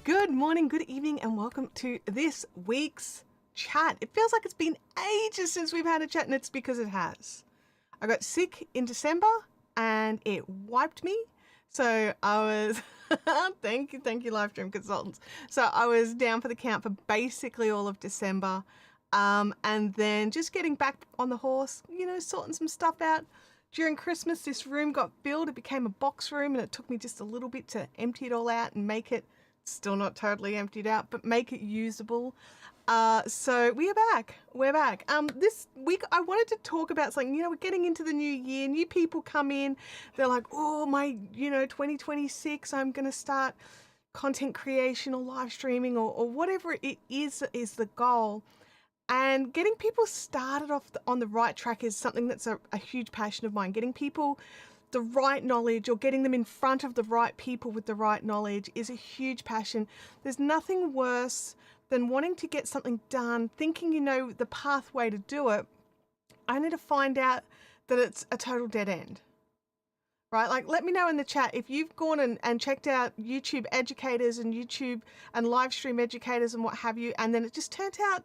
Good morning, good evening, and welcome to this week's chat. It feels like it's been ages since we've had a chat, and it's because it has. I got sick in December and it wiped me. So I was, thank you, live stream consultants. So I was down for the count for basically all of December. And then just getting back on the horse, sorting some stuff out. During Christmas, this room got filled. It became a box room, and it took me just a little bit to empty it all out and make it still not totally emptied out, but make it usable. So we are back. We're back. This week I wanted to talk about something. We're getting into the new year. New people come in. They're like, oh, my, 2026, I'm going to start content creation or live streaming or whatever it is the goal. And getting people started off on the right track is something that's a huge passion of mine. Getting people the right knowledge or getting them in front of the right people with the right knowledge is a huge passion. There's nothing worse than wanting to get something done, thinking you know the pathway to do it, only to find out that it's a total dead end. Right? Like, let me know in the chat if you've gone and checked out YouTube educators and YouTube and live stream educators and what have you, and then it just turned out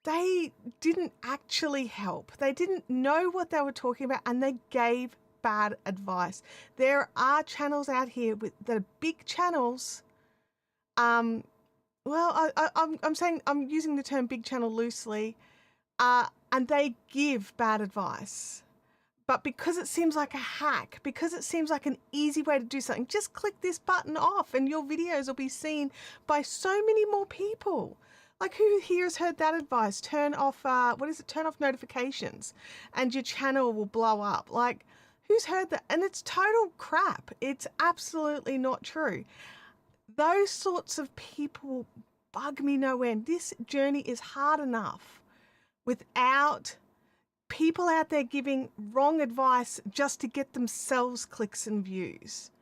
they didn't actually help. They didn't know what they were talking about, and they gave bad advice. There are channels out here that are big channels. I'm saying, I'm using the term big channel loosely, and they give bad advice. But because it seems like a hack, because it seems like an easy way to do something, just click this button off and your videos will be seen by so many more people. Like, who here has heard that advice? Turn off, turn off notifications and your channel will blow up. Like, who's heard that? And it's total crap. It's absolutely not true. Those sorts of people bug me no end. This journey is hard enough without people out there giving wrong advice just to get themselves clicks and views.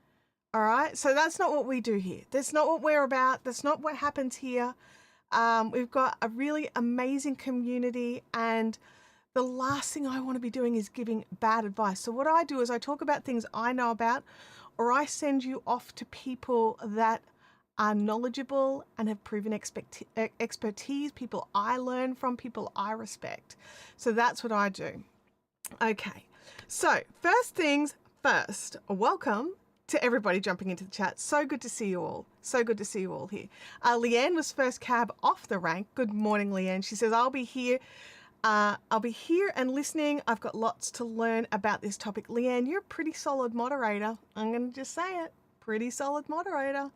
All right. So that's not what we do here. That's not what we're about. That's not what happens here. We've got a really amazing community, and the last thing I want to be doing is giving bad advice. So what I do is I talk about things I know about, or I send you off to people that are knowledgeable and have proven expertise, people I learn from, people I respect. So that's what I do. Okay, so first things first, welcome to everybody jumping into the chat. So good to see you all. So good to see you all here. Leanne was first cab off the rank. Good morning, Leanne. She says, I'll be here and listening. I've got lots to learn about this topic. Leanne, you're a pretty solid moderator. I'm going to just say it. Pretty solid moderator.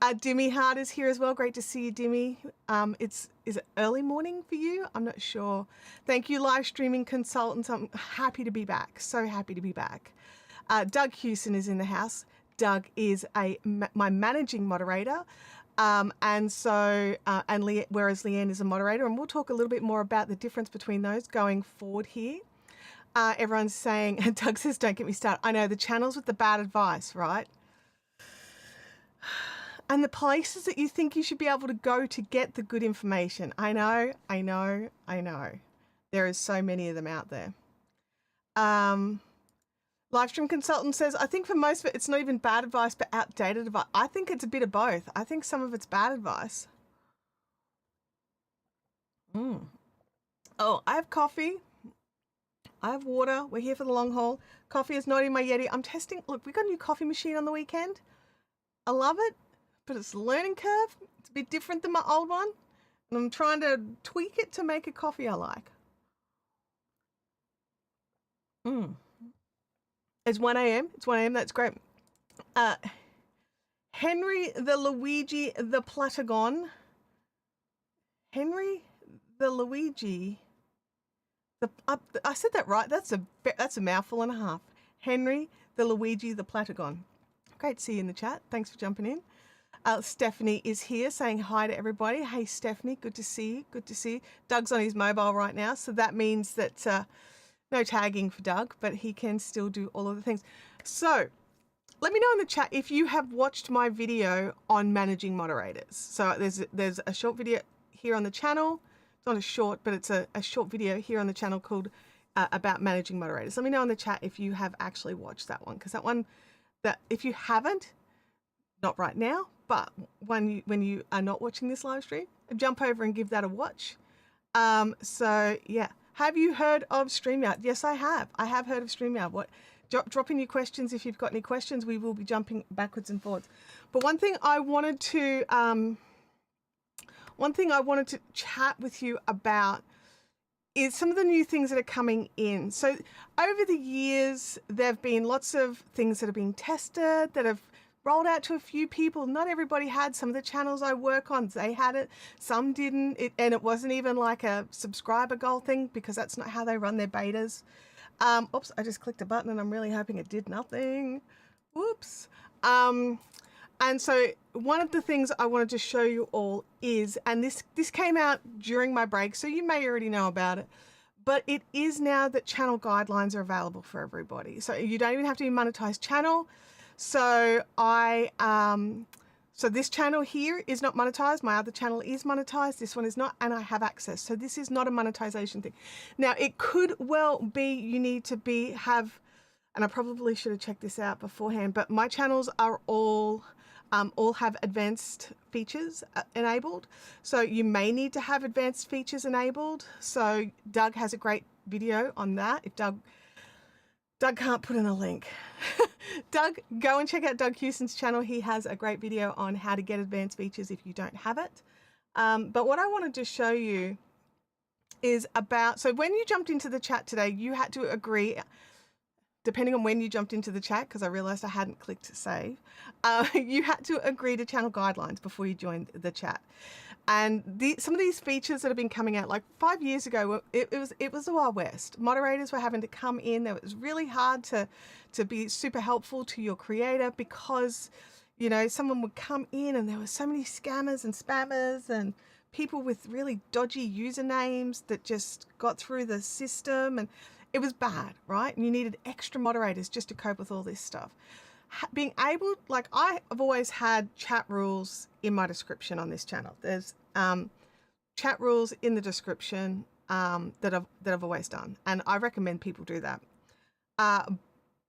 Dimmy Hart is here as well. Great to see you, Dimmy. Is it early morning for you? I'm not sure. Thank you, live streaming consultants. I'm happy to be back. So happy to be back. Doug Hewson is in the house. Doug is my managing moderator. Whereas Leanne is a moderator, and we'll talk a little bit more about the difference between those going forward here. Everyone's saying, Doug says, don't get me started. I know, the channels with the bad advice, right? And the places that you think you should be able to go to get the good information. I know. There is so many of them out there. Livestream consultant says, I think for most of it, it's not even bad advice, but outdated advice. I think it's a bit of both. I think some of it's bad advice. Oh, I have coffee. I have water. We're here for the long haul. Coffee is not in my Yeti. I'm testing. Look, we got a new coffee machine on the weekend. I love it, but it's a learning curve. It's a bit different than my old one. And I'm trying to tweak it to make a coffee I like. It's 1 a.m. It's 1 a.m. That's great. Henry the Luigi the Platagon. Henry the Luigi. I said that right. That's a mouthful and a half. Henry the Luigi the Platagon. Great to see you in the chat. Thanks for jumping in. Stephanie is here saying hi to everybody. Hey, Stephanie, good to see you. Good to see you. Doug's on his mobile right now, so that means that no tagging for Doug, but he can still do all of the things. So let me know in the chat if you have watched my video on managing moderators. So there's a short video here on the channel. It's not a short, but it's a short video here on the channel called about managing moderators. Let me know in the chat if you have actually watched that one, because that one, that if you haven't, not right now, But when you are not watching this live stream, jump over and give that a watch. So yeah, have you heard of StreamYard? Yes, I have. I have heard of StreamYard. Drop in your questions if you've got any questions. We will be jumping backwards and forwards. But one thing I wanted to chat with you about is some of the new things that are coming in. So over the years, there have been lots of things that are being tested, that have rolled out to a few people. Not everybody had. Some of the channels I work on, they had it, some didn't. And it wasn't even like a subscriber goal thing, because that's not how they run their betas. Oops, I just clicked a button and I'm really hoping it did nothing. Whoops. And so one of the things I wanted to show you all is, and this came out during my break, so you may already know about it, but it is now that channel guidelines are available for everybody. So you don't even have to be a monetized channel. So so this channel here is not monetized. My other channel is monetized. This one is not, and I have access. So this is not a monetization thing. Now it could well be you need to have, and I probably should have checked this out beforehand, but my channels are all have advanced features enabled. So you may need to have advanced features enabled. So Doug has a great video on that. If Doug can't put in a link. Doug, go and check out Doug Houston's channel. He has a great video on how to get advanced features if you don't have it. But what I wanted to show you is about, so when you jumped into the chat today, you had to agree, depending on when you jumped into the chat, because I realized I hadn't clicked save, you had to agree to channel guidelines before you joined the chat. And some of these features that have been coming out, like 5 years ago, it was the Wild West. Moderators were having to come in. It was really hard to be super helpful to your creator, because, you know, someone would come in and there were so many scammers and spammers and people with really dodgy usernames that just got through the system, and it was bad, right? And you needed extra moderators just to cope with all this stuff. Being able, like, I have always had chat rules in my description on this channel. There's chat rules in the description that I've always done, and I recommend people do that.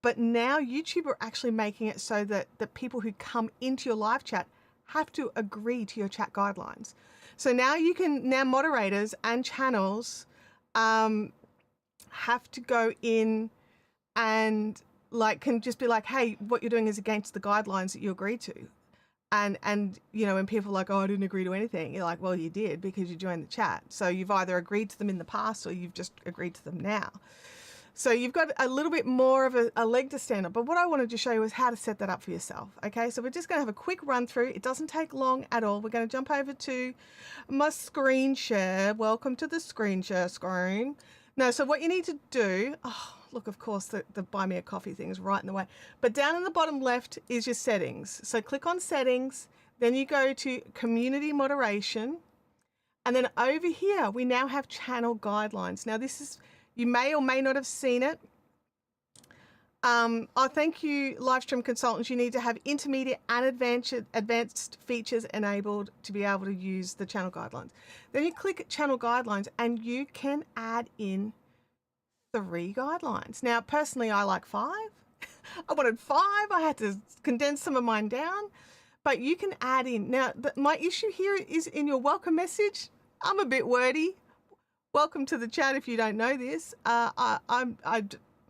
But now YouTube are actually making it so that the people who come into your live chat have to agree to your chat guidelines. So now moderators and channels have to go in and can just be like, hey, what you're doing is against the guidelines that you agreed to. And you know, when people are like, oh, I didn't agree to anything, you're like, well, you did, because you joined the chat. So you've either agreed to them in the past or you've just agreed to them now. So you've got a little bit more of a leg to stand on. But what I wanted to show you is how to set that up for yourself. Okay, so we're just going to have a quick run through. It doesn't take long at all. We're going to jump over to my screen share. Welcome to the screen share screen. Now, so what you need to do, oh, look, of course, the buy me a coffee thing is right in the way. But down in the bottom left is your settings. So click on settings, then you go to community moderation. And then over here, we now have channel guidelines. Now this is, you may or may not have seen it. Thank you, live stream consultants. You need to have intermediate and advanced features enabled to be able to use the channel guidelines. Then you click channel guidelines and you can add in 3 guidelines. Now, personally, I like 5. I wanted 5. I had to condense some of mine down, but you can add in. Now, my issue here is in your welcome message. I'm a bit wordy. Welcome to the chat if you don't know this. I'm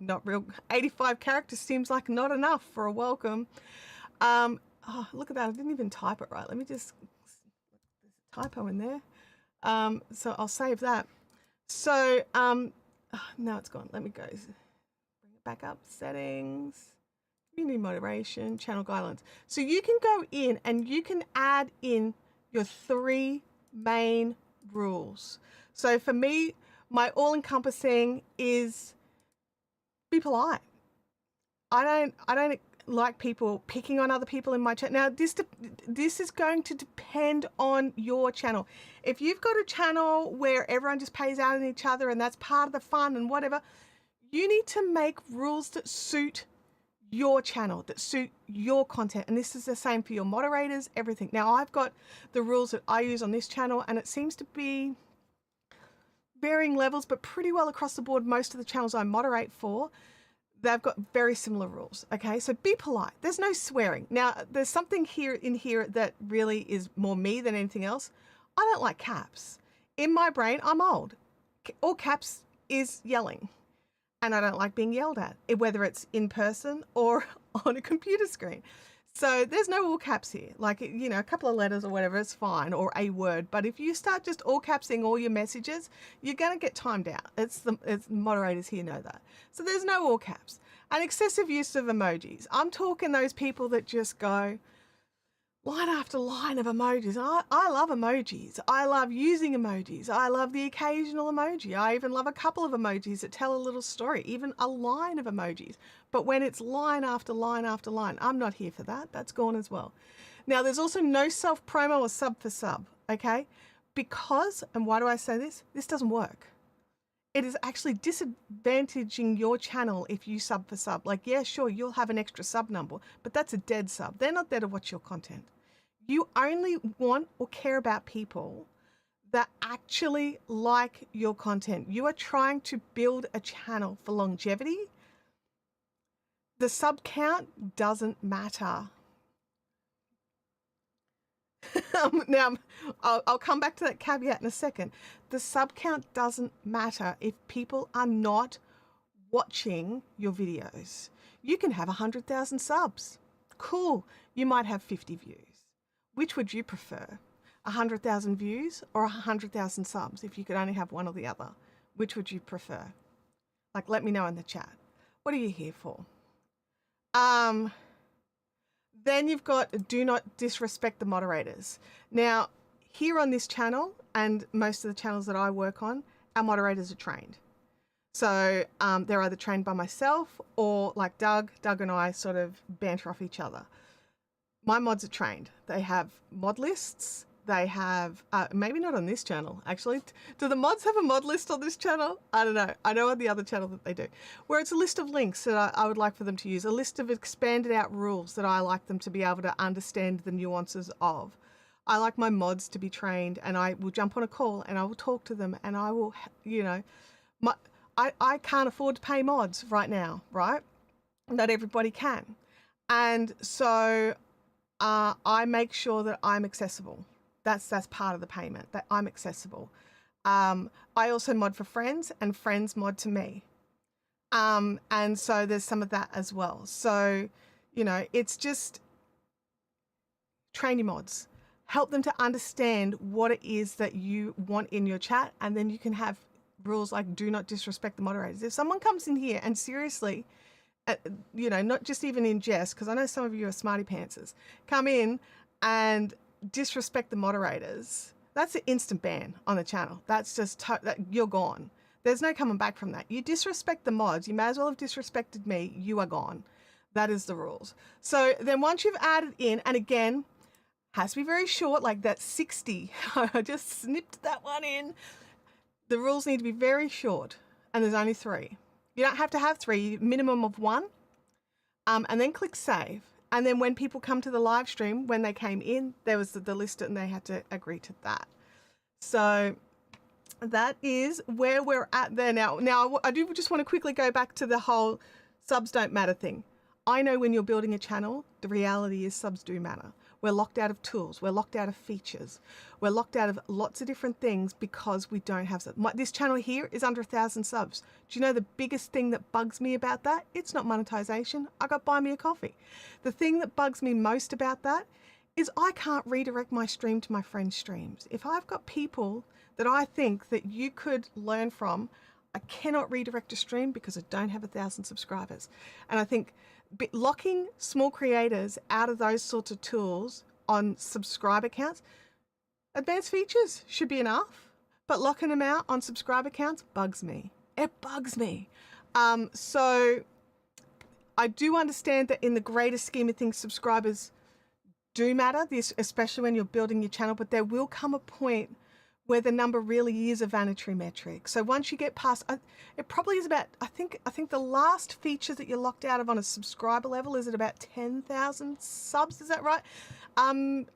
not real. 85 characters seems like not enough for a welcome. Oh, look at that. I didn't even type it right. Let me just, there's a typo in there. So I'll save that. So now it's gone. Let me go. Bring it back up. Settings, community moderation, channel guidelines. So you can go in and you can add in your 3 main rules. So for me, my all-encompassing is be polite. I don't like people picking on other people in my chat. Now this is going to depend on your channel. If you've got a channel where everyone just pays out on each other and that's part of the fun and whatever, you need to make rules that suit your channel, that suit your content. And this is the same for your moderators, everything. Now I've got the rules that I use on this channel, and it seems to be varying levels, but pretty well across the board, most of the channels I moderate for, they've got very similar rules. Okay, so be polite. There's no swearing. Now, there's something in here that really is more me than anything else. I don't like caps. In my brain, I'm old. All caps is yelling, and I don't like being yelled at, whether it's in person or on a computer screen. So there's no all caps here. Like, you know, a couple of letters or whatever is fine, or a word. But if you start just all capsing all your messages, you're going to get timed out. It's moderators here know that. So there's no all caps. And excessive use of emojis. I'm talking those people that just go line after line of emojis. I love emojis. I love using emojis. I love the occasional emoji. I even love a couple of emojis that tell a little story, even a line of emojis. But when it's line after line after line, I'm not here for that. That's gone as well. Now, there's also no self-promo or sub for sub, okay? Because, and why do I say this? This doesn't work. It is actually disadvantaging your channel if you sub for sub. Like, yeah, sure, you'll have an extra sub number, but that's a dead sub. They're not there to watch your content. You only want or care about people that actually like your content. You are trying to build a channel for longevity. The sub count doesn't matter. Now, I'll come back to that caveat in a second. The sub count doesn't matter if people are not watching your videos. You can have 100,000 subs. Cool. You might have 50 views. Which would you prefer? 100,000 views or 100,000 subs? If you could only have one or the other, which would you prefer? Like, let me know in the chat. What are you here for? Then you've got do not disrespect the moderators. Now, here on this channel and most of the channels that I work on, our moderators are trained. So they're either trained by myself or like Doug and I sort of banter off each other. My mods are trained. They have mod lists. They have, maybe not on this channel, actually. Do the mods have a mod list on this channel? I don't know. I know on the other channel that they do. Where it's a list of links that I would like for them to use, a list of expanded out rules that I like them to be able to understand the nuances of. I like my mods to be trained, and I will jump on a call and I will talk to them, and I will, you know, I can't afford to pay mods right now, right? Not everybody can. And so I make sure that I'm accessible. That's part of the payment, that I'm accessible. I also mod for friends, and friends mod to me. And so there's some of that as well. So, you know, it's just train your mods. Help them to understand what it is that you want in your chat, and then you can have rules like do not disrespect the moderators. If someone comes in here and seriously, you know, not just even in jest, because I know some of you are smarty pantsers, come in and disrespect the moderators, that's an instant ban on the channel. That's just you're gone. There's no coming back from that. You disrespect the mods, you may as well have disrespected me. You are gone. That is the rules. So then once you've added in, and again, has to be very short, like that 60. I just snipped that one in. The rules need to be very short, and there's only 3. You don't have to have 3, minimum of 1. And then click save. And then when people come to the live stream, when they came in, there was the list and they had to agree to that. So that is where we're at there now. Now, I do just want to quickly go back to the whole subs don't matter thing. I know when you're building a channel, the reality is subs do matter. We're locked out of tools. We're locked out of features. We're locked out of lots of different things because we don't have subs. This channel here is under 1,000 subs. Do you know the biggest thing that bugs me about that? It's not monetization. I got buy me a coffee. The thing that bugs me most about that is I can't redirect my stream to my friends' streams. If I've got people that I think that you could learn from, I cannot redirect a stream because I don't have 1,000 subscribers. And I think locking small creators out of those sorts of tools on subscriber counts, advanced features should be enough, but locking them out on subscriber counts bugs me. It bugs me. So I do understand that in the greater scheme of things, subscribers do matter, especially when you're building your channel, but there will come a point where the number really is a vanity metric. So once you get past, it probably is about, I think the last feature that you're locked out of on a subscriber level is at about 10,000 subs. Is that right?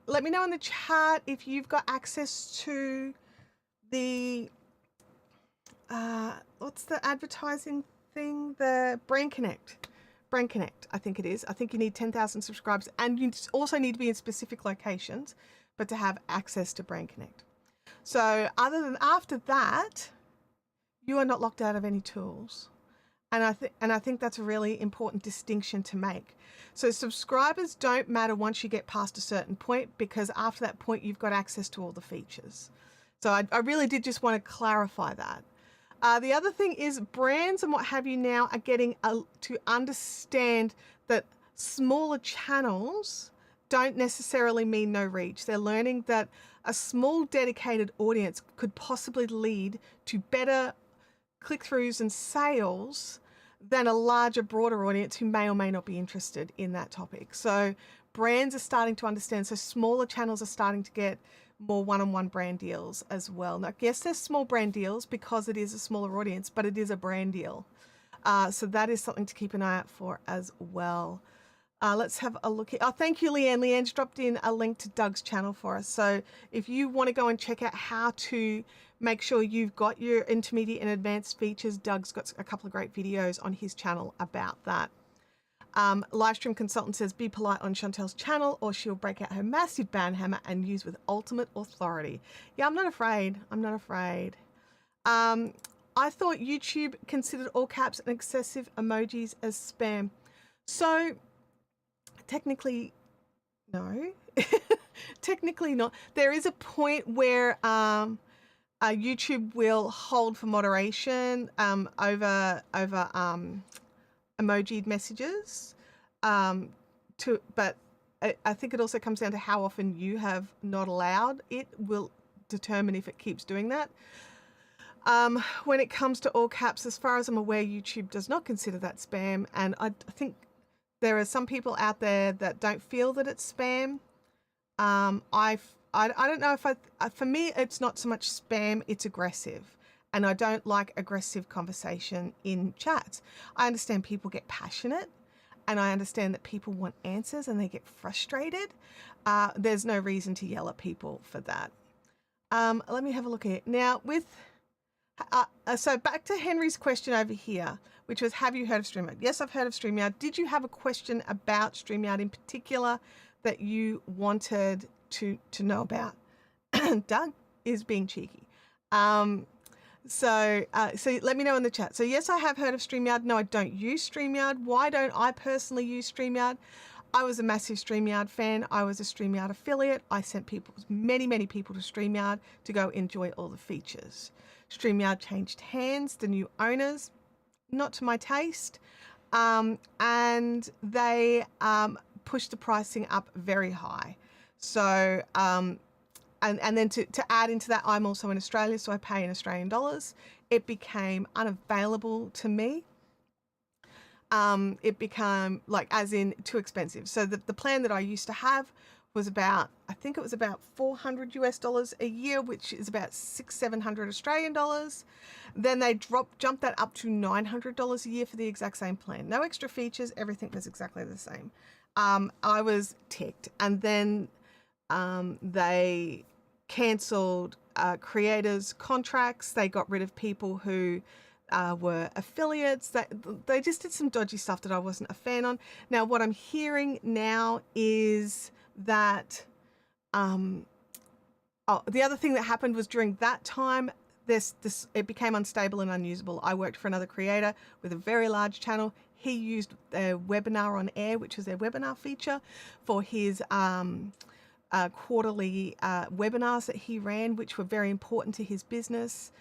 Let me know in the chat if you've got access to the, what's the advertising thing? The Brand Connect. Brand Connect, I think it is. I think you need 10,000 subscribers, and you also need to be in specific locations, but to have access to Brand Connect. So other than after that, you are not locked out of any tools. And I think that's a really important distinction to make. So subscribers don't matter once you get past a certain point, because after that point, you've got access to all the features. So I really did just want to clarify that. The other thing is brands and what have you now are getting to understand that smaller channels don't necessarily mean no reach. They're learning that a small dedicated audience could possibly lead to better click-throughs and sales than a larger, broader audience who may or may not be interested in that topic. So brands are starting to understand. So smaller channels are starting to get more one-on-one brand deals as well. Now, yes, there's small brand deals because it is a smaller audience, but it is a brand deal. So that is something to keep an eye out for as well. Let's have a look here. Oh, thank you, Leanne. Leanne's dropped in a link to Doug's channel for us. So if you want to go and check out how to make sure you've got your intermediate and advanced features, Doug's got a couple of great videos on his channel about that. Livestream Consultant says, be polite on Chantelle's channel or she'll break out her massive band hammer and use with ultimate authority. Yeah, I'm not afraid. I'm not afraid. I thought YouTube considered all caps and excessive emojis as spam. So technically, no. Technically not. There is a point where YouTube will hold for moderation over emojied messages. But I think it also comes down to how often you have not allowed. It will determine if it keeps doing that. When it comes to all caps, as far as I'm aware, YouTube does not consider that spam, and I think there are some people out there that don't feel that it's spam. I don't know if for me, it's not so much spam, it's aggressive. And I don't like aggressive conversation in chats. I understand people get passionate, and I understand that people want answers and they get frustrated. There's no reason to yell at people for that. Let me have a look at it. Now, so back to Henry's question over here, which was, have you heard of StreamYard? Yes, I've heard of StreamYard. Did you have a question about StreamYard in particular that you wanted to know about? Doug is being cheeky. So let me know in the chat. So yes, I have heard of StreamYard. No, I don't use StreamYard. Why don't I personally use StreamYard? I was a massive StreamYard fan. I was a StreamYard affiliate. I sent many people to StreamYard to go enjoy all the features. StreamYard changed hands, the new owners, not to my taste. And they pushed the pricing up very high. So, and then to add into that, I'm also in Australia, so I pay in Australian dollars. It became unavailable to me. It became as in too expensive. So the plan that I used to have was about, I think it was about $400 US a year, which is about $600-700 Australian dollars. Then they jumped that up to $900 a year for the exact same plan. No extra features, everything was exactly the same. I was ticked. And then they cancelled creators' contracts. They got rid of people who were affiliates. They just did some dodgy stuff that I wasn't a fan on. Now, what I'm hearing now is that the other thing that happened was during that time, it became unstable and unusable. I worked for another creator with a very large channel. He used their webinar on air, which was their webinar feature, for his quarterly webinars that he ran, which were very important to his business.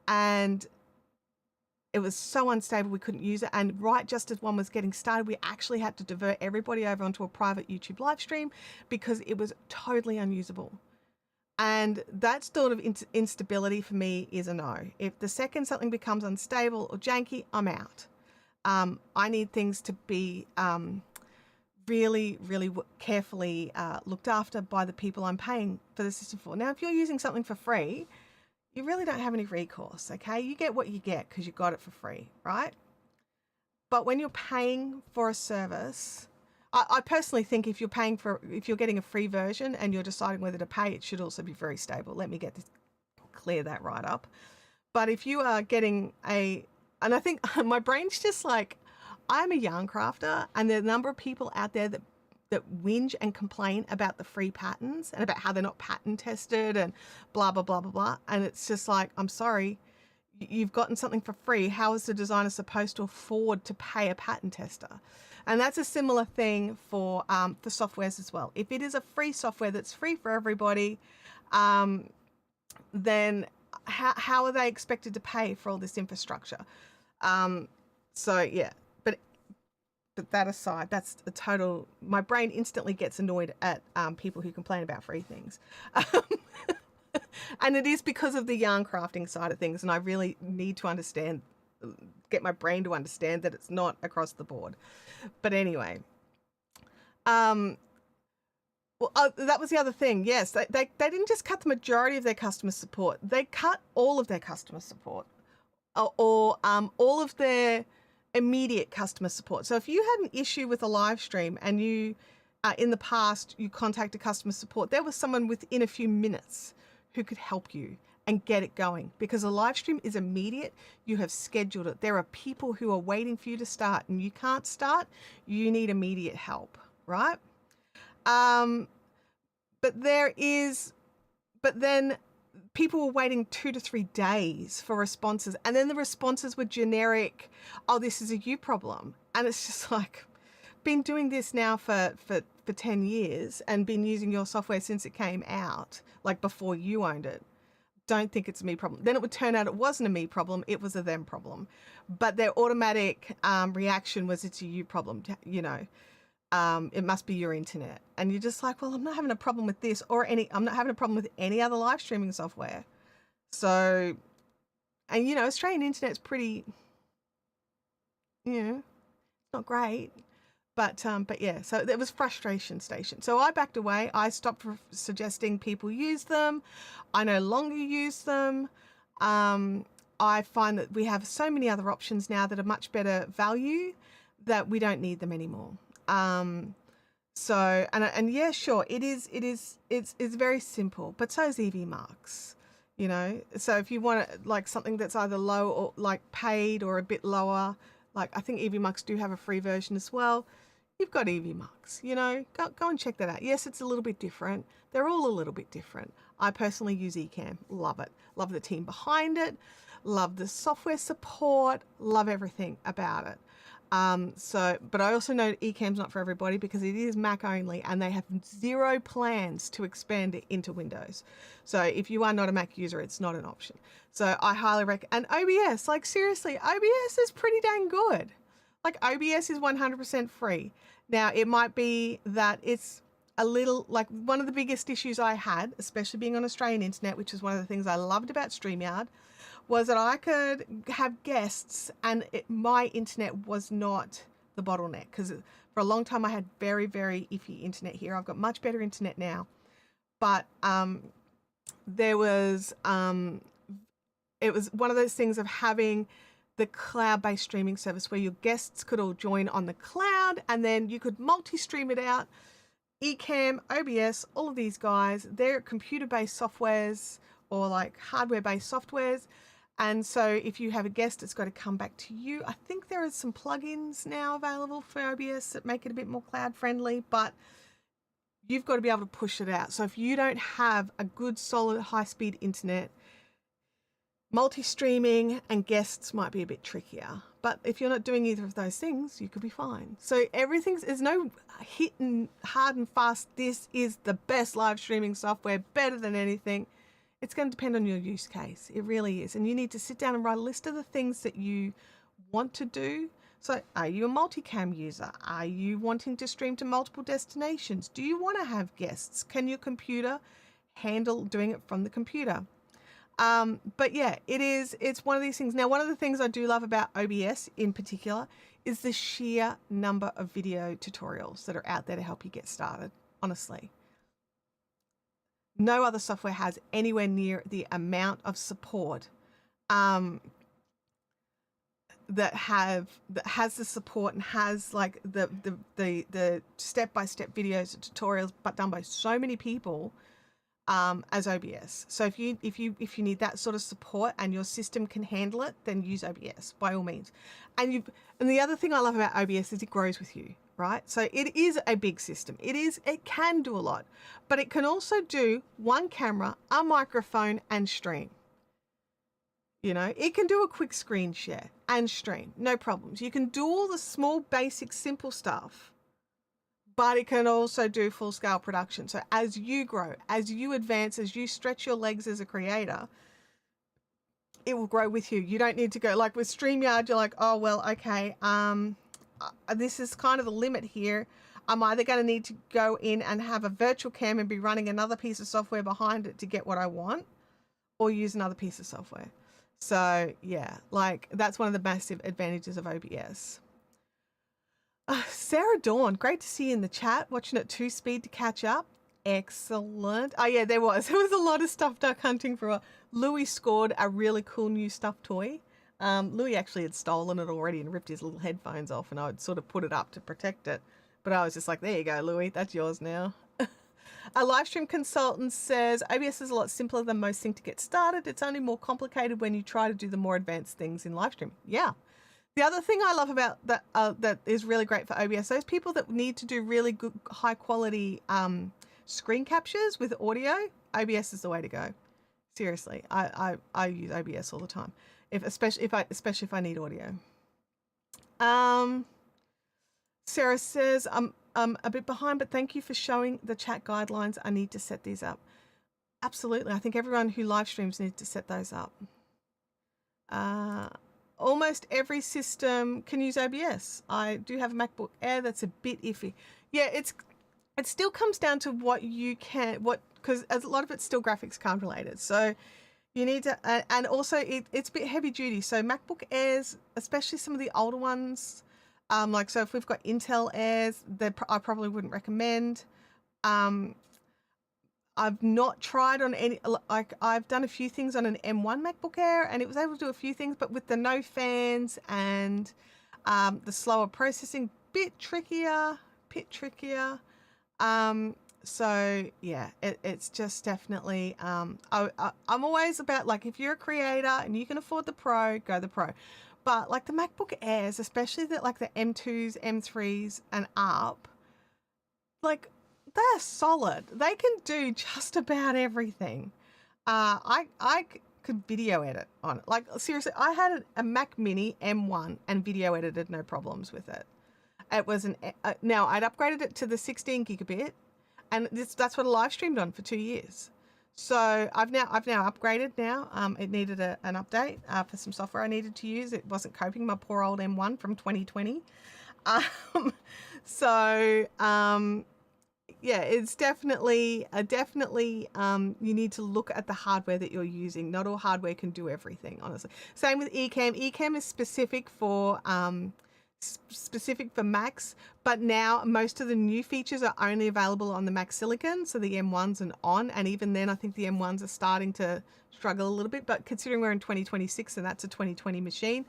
And it was so unstable we couldn't use it. And right just as one was getting started, we actually had to divert everybody over onto a private YouTube live stream because it was totally unusable. And that sort of instability for me is a no. If the second something becomes unstable or janky, I'm out. I need things to be really carefully looked after by the people I'm paying for the system for. Now, if you're using something for free, you really don't have any recourse, okay? You get what you get because you got it for free, right? But when you're paying for a service, I personally think if you're getting a free version and you're deciding whether to pay, it should also be very stable. Let me clear that right up. But if you are getting a and I think my brain's just like, I'm a yarn crafter, and there are a number of people out there that whinge and complain about the free patterns and about how they're not pattern tested and blah blah blah blah blah. And it's just like, I'm sorry, you've gotten something for free. How is the designer supposed to afford to pay a pattern tester? And that's a similar thing for softwares as well. If it is a free software that's free for everybody, then how are they expected to pay for all this infrastructure? So yeah, but that aside, that's a total, my brain instantly gets annoyed at people who complain about free things. And it is because of the yarn crafting side of things, and I really need to understand, get my brain to understand that it's not across the board. But anyway, well, that was the other thing. Yes, they didn't just cut the majority of their customer support; they cut all of their customer support, or all of their immediate customer support. So if you had an issue with a live stream and you, in the past, you contacted customer support, there was someone within a few minutes who could help you and get it going, because a live stream is immediate. You have scheduled it. There are people who are waiting for you to start, and you can't start. You need immediate help, right? But then people were waiting 2 to 3 days for responses, and then the responses were generic. Oh, this is a you problem. And it's just like, been doing this now for 10 years and been using your software since it came out, like before you owned it. Don't think it's a me problem. Then it would turn out it wasn't a me problem, it was a them problem. But their automatic reaction was, it's a you problem, you know. It must be your internet. And you're just like, well, I'm not having a problem with this I'm not having a problem with any other live streaming software. So, and you know, Australian internet's pretty, you know, not great. But yeah, so there was frustration station. So I backed away. I stopped suggesting people use them. I no longer use them. I find that we have so many other options now that are much better value that we don't need them anymore. So, and yeah, sure, it's very simple, but so is EV Marks, you know. So if you want like something that's either low or like paid or a bit lower, like I think EV Marks do have a free version as well. You've got EV Marks, you know, go and check that out. Yes, it's a little bit different. They're all a little bit different. I personally use Ecamm, love it. Love the team behind it, love the software support, love everything about it. But I also know Ecamm's not for everybody because it is Mac only, and they have zero plans to expand it into Windows. So if you are not a Mac user, it's not an option. So I highly recommend. And OBS, like seriously, OBS is pretty dang good. Like OBS is 100% free. Now it might be that it's a little, like one of the biggest issues I had, especially being on Australian internet, which is one of the things I loved about StreamYard, was that I could have guests and my internet was not the bottleneck, because for a long time I had very, very iffy internet here. I've got much better internet now, but there was, it was one of those things of having the cloud-based streaming service where your guests could all join on the cloud and then you could multi-stream it out. Ecamm, OBS, all of these guys, they're computer-based softwares or like hardware-based softwares. And so if you have a guest, it's got to come back to you. I think there are some plugins now available for OBS that make it a bit more cloud-friendly, but you've got to be able to push it out. So if you don't have a good, solid, high-speed internet, multi-streaming and guests might be a bit trickier. But if you're not doing either of those things, you could be fine. So there's no hitting hard and fast, this is the best live streaming software, better than anything. It's going to depend on your use case. It really is. And you need to sit down and write a list of the things that you want to do. So are you a multicam user? Are you wanting to stream to multiple destinations? Do you want to have guests? Can your computer handle doing it from the computer? But yeah, it's one of these things. Now, one of the things I do love about OBS in particular is the sheer number of video tutorials that are out there to help you get started, honestly. No other software has anywhere near the amount of support that has the support and has like the step-by-step videos and tutorials, but done by so many people as OBS. So if you need that sort of support and your system can handle it, then use OBS by all means. And the other thing I love about OBS is it grows with you, right? So it is a big system. It can do a lot, but it can also do one camera, a microphone, and stream. You know, it can do a quick screen share and stream, no problems. You can do all the small, basic, simple stuff, but it can also do full scale production. So as you grow, as you advance, as you stretch your legs as a creator, it will grow with you. You don't need to go like with StreamYard. You're like, oh, well, okay. This is kind of the limit here. I'm either going to need to go in and have a virtual cam and be running another piece of software behind it to get what I want, or use another piece of software. So yeah, like that's one of the massive advantages of OBS. Sarah Dawn, great to see you in the chat, watching at 2 speed to catch up. Excellent. Oh yeah, there was a lot of stuff duck hunting for a Louis scored a really cool new stuffed toy. Louis actually had stolen it already and ripped his little headphones off, and I'd sort of put it up to protect it. But I was just like, there you go, Louis, that's yours now. A live stream consultant says OBS is a lot simpler than most things to get started. It's only more complicated when you try to do the more advanced things in live stream. Yeah. The other thing I love about that that is really great for OBS, those people that need to do really good, high quality screen captures with audio, OBS is the way to go. Seriously, I use OBS all the time, especially if I need audio. Sarah says, I'm a bit behind, but thank you for showing the chat guidelines. I need to set these up. Absolutely. I think everyone who live streams needs to set those up. Almost every system can use OBS. I do have a MacBook Air that's a bit iffy. Yeah, it still comes down to what you can, because a lot of it's still graphics card related. So you need to, and also it's a bit heavy duty. So MacBook Airs, especially some of the older ones, like, so if we've got Intel Airs, I probably wouldn't recommend. I've not tried on any, like I've done a few things on an M1 MacBook Air and it was able to do a few things, but with the no fans and the slower processing, bit trickier. So yeah, it's just definitely, I'm always about, like, if you're a creator and you can afford the Pro, go the Pro. But like the MacBook Airs, especially like the M2s, M3s and up, like, they're solid. They can do just about everything. I could video edit on it. Like, seriously, I had a Mac Mini M1 and video edited no problems with it. It was now I'd upgraded it to the 16 gigabit, and that's what I live streamed on for 2 years. So I've now upgraded now. It needed an update for some software I needed to use. It wasn't coping, my poor old M1 from 2020. Yeah, it's definitely you need to look at the hardware that you're using. Not all hardware can do everything, honestly. Same with Ecamm. Ecamm is specific for Macs, but now most of the new features are only available on the Mac Silicon, so the M1s and on, and even then I think the M1s are starting to struggle a little bit, but considering we're in 2026 and that's a 2020 machine,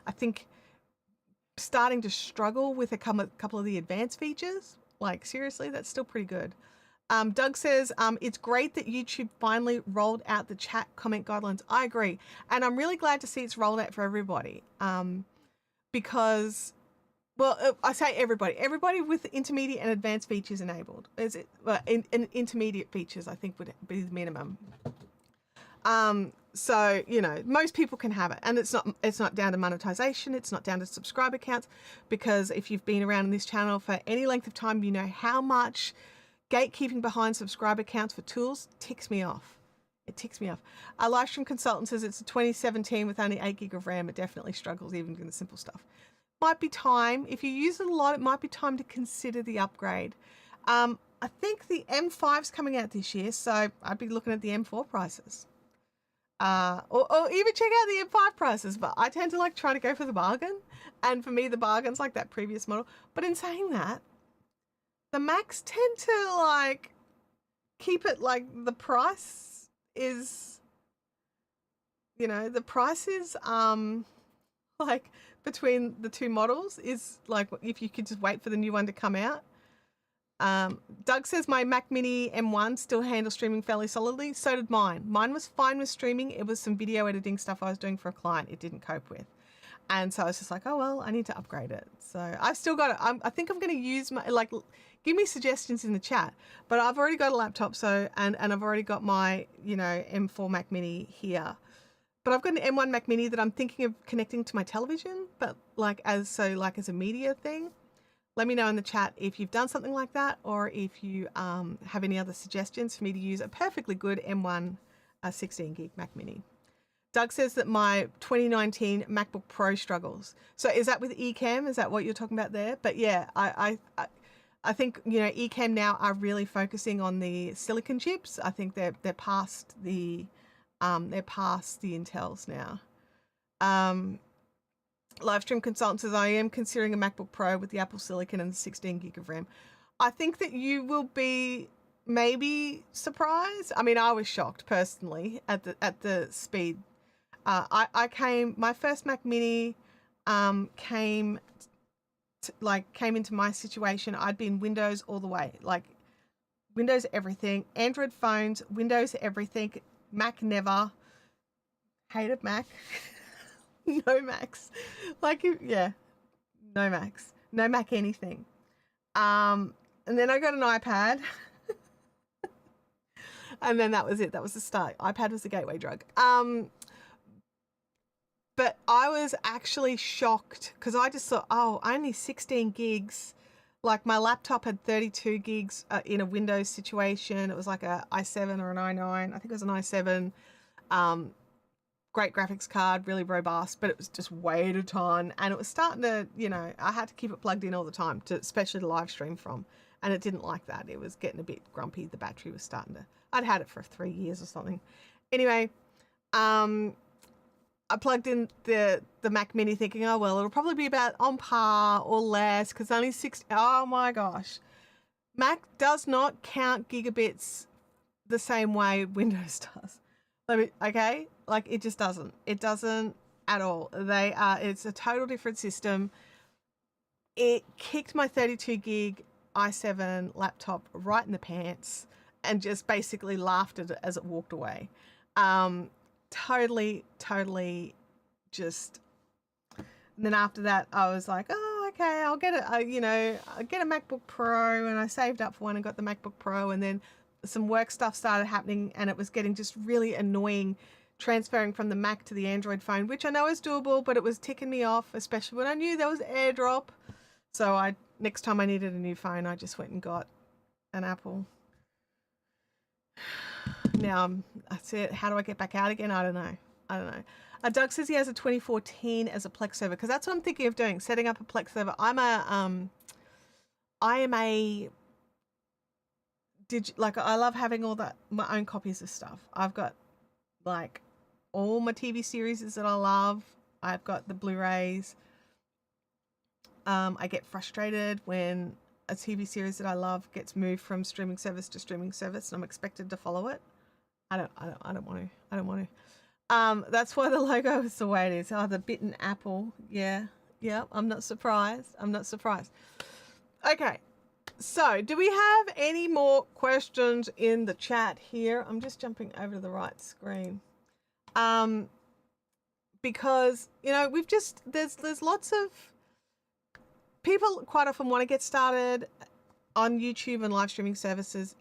I think starting to struggle with a couple of the advanced features. Like, seriously, that's still pretty good. Doug says, it's great that YouTube finally rolled out the chat comment guidelines. I agree. And I'm really glad to see it's rolled out for everybody. Because, well, I say everybody with intermediate and advanced features enabled. Intermediate features, I think, would be the minimum. So, you know, most people can have it, and it's not down to monetization. It's not down to subscriber counts, because if you've been around in this channel for any length of time, you know how much gatekeeping behind subscriber counts for tools ticks me off. It ticks me off. Our live stream consultant says it's a 2017 with only 8 gig of RAM. It definitely struggles even in the simple stuff. Might be time, if you use it a lot, it might be time to consider the upgrade. I think the M5's coming out this year, so I'd be looking at the M4 prices. Or even check out the M5 prices, but I tend to like try to go for the bargain, and for me the bargain's like that previous model. But in saying that, the Macs tend to like keep it like the price is, you know, the price is like between the two models is like, if you could just wait for the new one to come out, Doug says my Mac Mini M1 still handles streaming fairly solidly. So did mine. Mine was fine with streaming. It was some video editing stuff I was doing for a client it didn't cope with. And so I was just like, oh, well, I need to upgrade it. So I've still got it. I think I'm going to use my, like, give me suggestions in the chat. But I've already got a laptop, so, and I've already got my, you know, M4 Mac Mini here. But I've got an M1 Mac Mini that I'm thinking of connecting to my television, but like as a media thing. Let me know in the chat if you've done something like that, or if you have any other suggestions for me to use a perfectly good M1 16 gig Mac Mini. Doug says that my 2019 MacBook Pro struggles. So is that with Ecamm? Is that what you're talking about there? But yeah, I think, you know, Ecamm now are really focusing on the silicon chips. I think they're past the Intels now. Livestream consultant says I am considering a MacBook Pro with the Apple Silicon and 16 gig of RAM. I think that you will be maybe surprised. I mean, I was shocked personally at the speed. My first Mac Mini came into my situation. I'd been Windows all the way, like Windows everything, Android phones, Windows everything, Mac never. Hated Mac. No Macs. Yeah, no Macs. No Mac anything. And then I got an iPad. And then that was it. That was the start. iPad was the gateway drug. But I was actually shocked because I just thought, oh, only 16 gigs. Like my laptop had 32 gigs in a Windows situation. It was like a i7 or an i9. I think it was an i7. Great graphics card, really robust, but it was just weighed a ton. And it was starting to, you know, I had to keep it plugged in all the time, especially to live stream from. And it didn't like that. It was getting a bit grumpy. The battery was starting to, I'd had it for 3 years or something. Anyway, I plugged in the Mac Mini thinking, oh, well, it'll probably be about on par or less because only 60. Oh my gosh. Mac does not count gigabits the same way Windows does. Okay? Like it just doesn't. It doesn't at all. It's a total different system. It kicked my 32 gig i7 laptop right in the pants and just basically laughed at it as it walked away. Totally just. And then after that, I was like, oh, okay, I'll get it. I'll get a MacBook Pro, and I saved up for one and got the MacBook Pro, and then some work stuff started happening, and it was getting just really annoying transferring from the Mac to the Android phone, which I know is doable, but it was ticking me off, especially when I knew there was AirDrop. So next time I needed a new phone, I just went and got an Apple. Now that's it. How do I get back out again? I don't know. Doug says he has a 2014 as a Plex server, because that's what I'm thinking of doing, setting up a Plex server. I love having all my own copies of stuff. I've got like all my TV series that I love. I've got the Blu-rays. I get frustrated when a TV series that I love gets moved from streaming service to streaming service, and I'm expected to follow it. I don't want to. That's why the logo is the way it is. Oh, the bitten apple. Yeah. I'm not surprised. Okay. So, do we have any more questions in the chat here? I'm just jumping over to the right screen. Because, you know, there's lots of people quite often want to get started on YouTube and live streaming services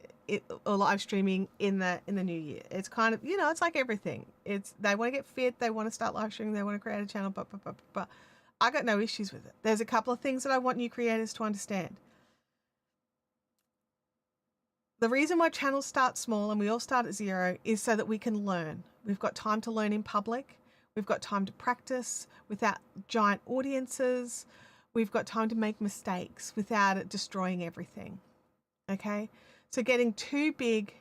or live streaming in the new year. It's kind of, you know, it's like everything. They want to get fit, they want to start live streaming, they want to create a channel, but I got no issues with it. There's a couple of things that I want new creators to understand. The reason why channels start small and we all start at zero is so that we can learn. We've got time to learn in public. We've got time to practice without giant audiences. We've got time to make mistakes without it destroying everything. Okay? So getting too big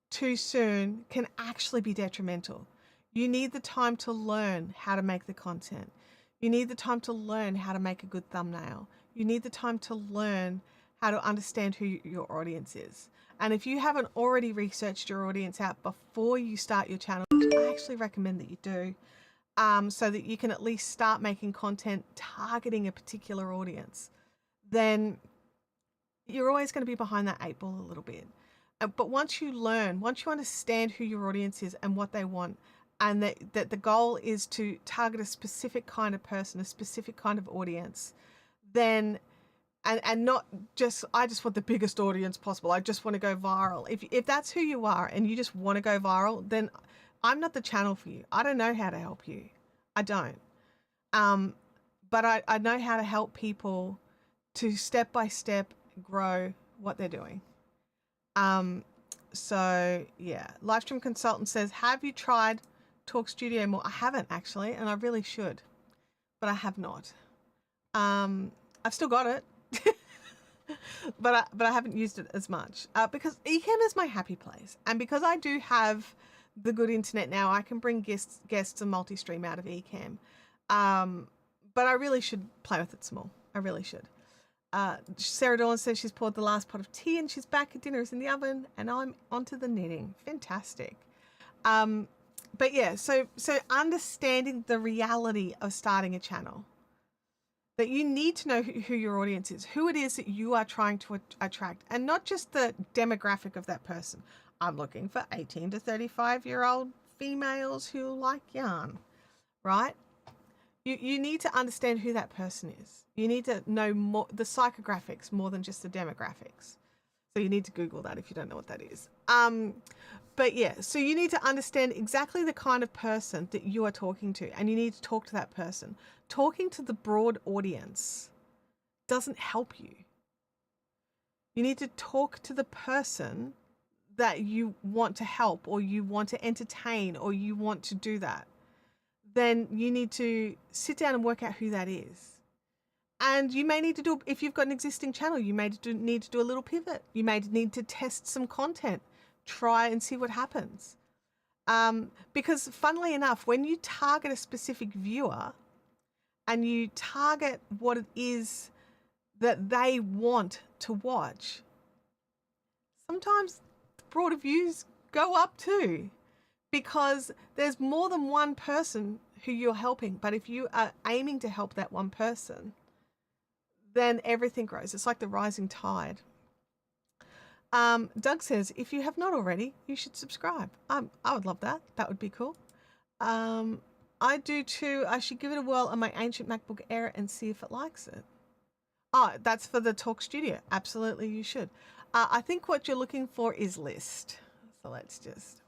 too soon can actually be detrimental. You need the time to learn how to make the content. You need the time to learn how to make a good thumbnail. You need the time to learn how to understand who your audience is. And if you haven't already researched your audience out before you start your channel, which I actually recommend that you do, so that you can at least start making content targeting a particular audience, then you're always going to be behind that 8 ball a little bit. But once you learn, once you understand who your audience is and what they want, and that the goal is to target a specific kind of person, a specific kind of audience, then and not just, I just want the biggest audience possible, I just want to go viral. If that's who you are and you just want to go viral, then I'm not the channel for you. I don't know how to help you. I don't. But I know how to help people to step by step grow what they're doing. So yeah, Livestream Consultant says, have you tried Talk Studio more? I haven't actually, and I really should, but I have not. I've still got it, but I haven't used it as much because Ecamm is my happy place, and because I do have the good internet now, I can bring guests and multi-stream out of Ecamm. But I really should play with it some more. I really should. Sarah Dawn says she's poured the last pot of tea and she's back. Dinner is in the oven and I'm onto the knitting. Fantastic. But yeah, so understanding the reality of starting a channel, that you need to know who your audience is, who it is that you are trying to attract, and not just the demographic of that person. I'm looking for 18 to 35-year-old females who like yarn, right? You need to understand who that person is. You need to know more the psychographics more than just the demographics. So you need to Google that if you don't know what that is. But yeah, so you need to understand exactly the kind of person that you are talking to, and you need to talk to that person. Talking to the broad audience doesn't help you. You need to talk to the person that you want to help, or you want to entertain, or you want to do that. Then you need to sit down and work out who that is. And you may need to do, if you've got an existing channel, you may need to do a little pivot. You may need to test some content, try and see what happens. Because funnily enough, when you target a specific viewer and you target what it is that they want to watch, sometimes broader views go up too, because there's more than one person who you're helping. But if you are aiming to help that one person, then everything grows. It's like the rising tide. Doug says, if you have not already, you should subscribe. I would love that. That would be cool. I do too. I should give it a whirl on my ancient MacBook Air and see if it likes it. Oh, that's for the Talk Studio. Absolutely, you should. I think what you're looking for is list. So let's just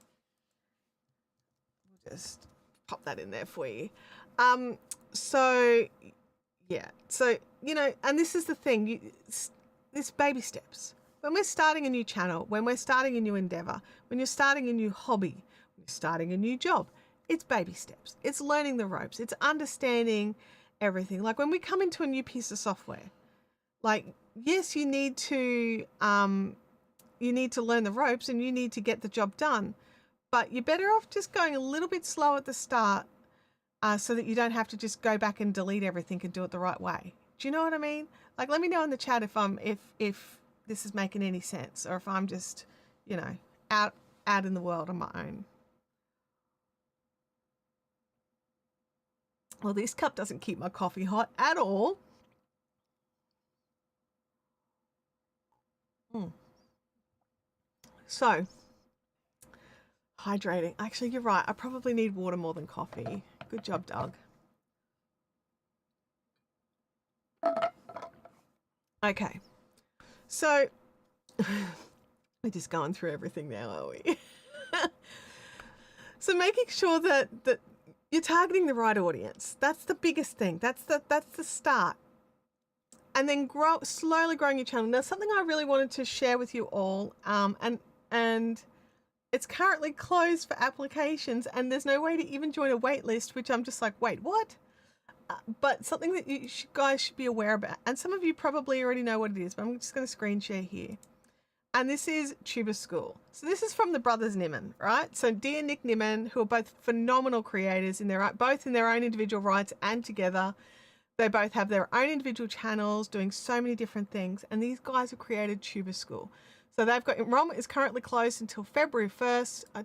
pop that in there for you. So yeah, so, you know, and this is the thing, this baby steps. When we're starting a new channel, when we're starting a new endeavor, when you're starting a new hobby, when you're starting a new job, it's baby steps. It's learning the ropes. It's understanding everything. Like when we come into a new piece of software, like, yes, you need to learn the ropes and you need to get the job done, but you're better off just going a little bit slow at the start, so that you don't have to just go back and delete everything and do it the right way. Do you know what I mean? Like, let me know in the chat if this is making any sense, or if I'm just, you know, out in the world on my own. Well, this cup doesn't keep my coffee hot at all. So, hydrating. Actually, you're right. I probably need water more than coffee. Good job, Doug. Okay. So, we're just going through everything now, are we? So making sure that you're targeting the right audience. That's the biggest thing. That's the start. And then slowly growing your channel. Now, something I really wanted to share with you all, and it's currently closed for applications, and there's no way to even join a wait list, which I'm just like, wait, what? But something that you guys should be aware about, and some of you probably already know what it is, but I'm just going to screen share here. And this is Tuber School. So this is from the brothers Nimmin, right? So dear Nick Nimmin, who are both phenomenal creators both in their own individual rights and together. They both have their own individual channels doing so many different things. And these guys have created Tuber School. So they've got, enrollment is currently closed until February 1st. I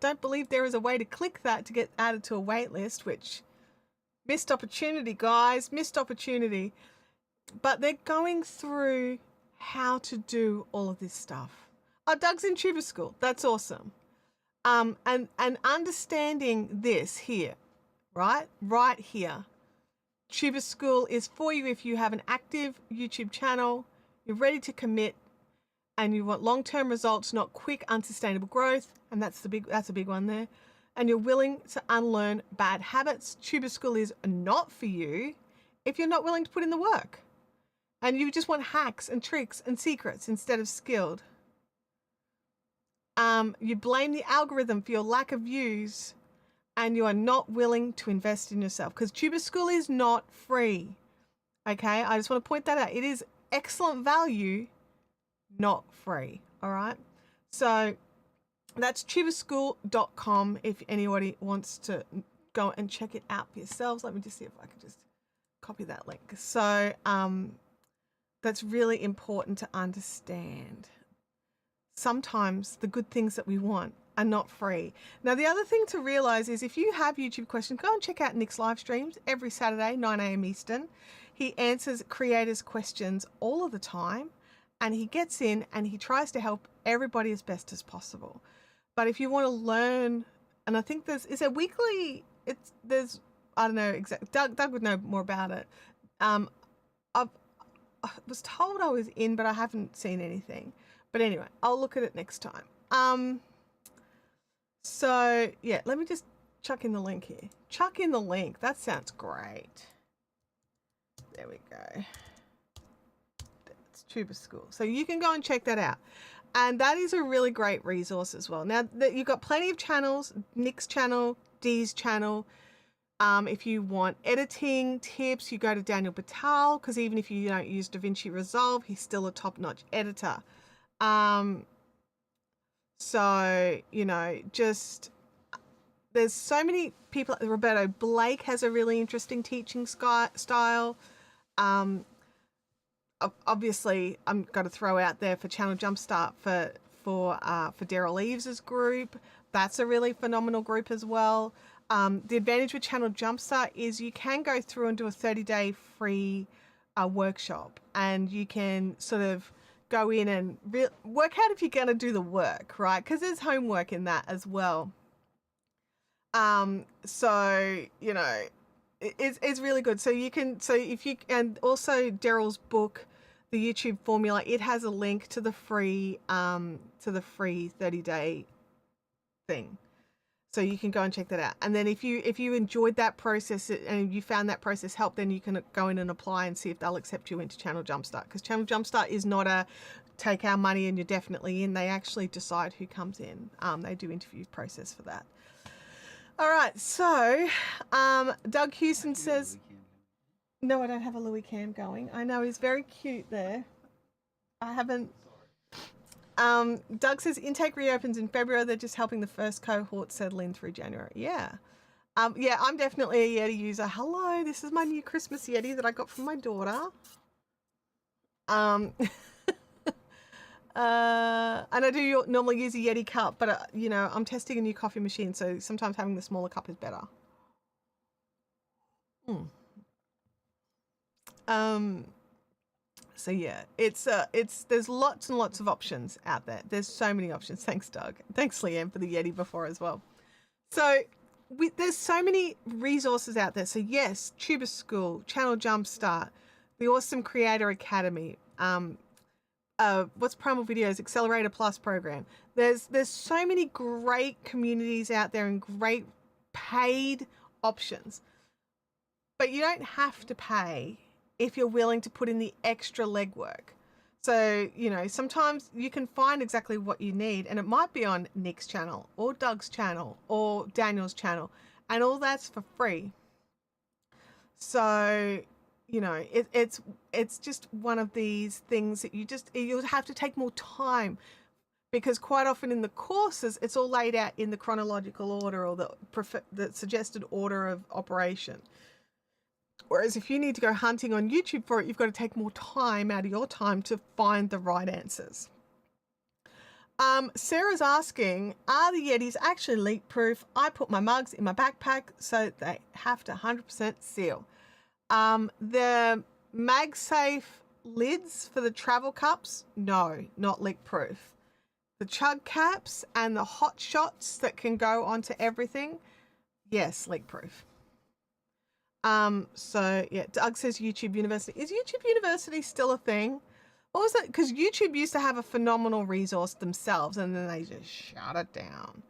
don't believe there is a way to click that to get added to a wait list, which missed opportunity, guys, missed opportunity. But they're going through how to do all of this stuff. Oh, Doug's in tuber school. That's awesome. And understanding this here, right here. Tuber School is for you if you have an active YouTube channel, you're ready to commit, and you want long-term results, not quick, unsustainable growth, and that's a big one there. And you're willing to unlearn bad habits. Tuber School is not for you if you're not willing to put in the work, and you just want hacks and tricks and secrets instead of skilled. You blame the algorithm for your lack of views, and you are not willing to invest in yourself, because Tuber School is not free. Okay, I just want to point that out. It is excellent value, not free. All right, so that's tuberschool.com if anybody wants to go and check it out for yourselves. Let me just see if I can just copy that link. So that's really important to understand. Sometimes the good things that we want are not free. Now, the other thing to realize is if you have YouTube questions, go and check out Nick's live streams every Saturday, 9 a.m. Eastern. He answers creators' questions all of the time, and he gets in and he tries to help everybody as best as possible. But if you want to learn, and I think there's I don't know exactly, Doug would know more about it. I was told I was in, but I haven't seen anything. But anyway, I'll look at it next time. So yeah, let me just chuck in the link here. Chuck in the link. That sounds great. There we go. It's Tuber School. So you can go and check that out. And that is a really great resource as well. Now, you've got plenty of channels, Nick's channel, Dee's channel. If you want editing tips, you go to Daniel Patel, because even if you don't use DaVinci Resolve, he's still a top-notch editor. So, you know, just there's so many people. Roberto Blake has a really interesting teaching style. Obviously, I'm going to throw out there for Channel Jumpstart for Daryl Eaves's group. That's a really phenomenal group as well. The advantage with Channel Jumpstart is you can go through and do a 30-day free workshop, and you can sort of go in and work out if you're going to do the work, right? Because there's homework in that as well. So, you know, it's really good. So you can, and also Daryl's book, The YouTube Formula, it has a link to the free 30-day thing. So you can go and check that out. And then if you enjoyed that process and you found that process helped, then you can go in and apply and see if they'll accept you into Channel Jumpstart. Because Channel Jumpstart is not a take our money and you're definitely in. They actually decide who comes in. They do interview process for that. All right. So Doug Houston says, no, I don't have a Louis Cam going. I know, he's very cute there. I haven't. Doug says intake reopens in February. They're just helping the first cohort settle in through January. Yeah. Yeah, I'm definitely a Yeti user. Hello, this is my new Christmas Yeti that I got from my daughter. And I do normally use a Yeti cup, but you know, I'm testing a new coffee machine, so sometimes having the smaller cup is better. So yeah, there's lots and lots of options out there. There's so many options. Thanks, Doug. Thanks, Leanne, for the Yeti before as well. So there's so many resources out there. So yes, Tuber School, Channel Jumpstart, the awesome Creator Academy, what's Primal Videos, Accelerator Plus program. There's so many great communities out there and great paid options. But you don't have to pay if you're willing to put in the extra legwork. So, you know, sometimes you can find exactly what you need, and it might be on Nick's channel or Doug's channel or Daniel's channel, and all that's for free. So, you know, it's just one of these things that you'll have to take more time, because quite often in the courses, it's all laid out in the chronological order or the suggested order of operation. Whereas if you need to go hunting on YouTube for it, you've got to take more time out of your time to find the right answers. Sarah's asking, are the Yetis actually leak proof? I put my mugs in my backpack, so they have to 100% seal. The MagSafe lids for the travel cups, no, not leak proof. The chug caps and the hot shots that can go onto everything, yes, leak proof. So yeah, Doug says YouTube University. Is YouTube University still a thing? What was it? Because YouTube used to have a phenomenal resource themselves, and then they just shut it down.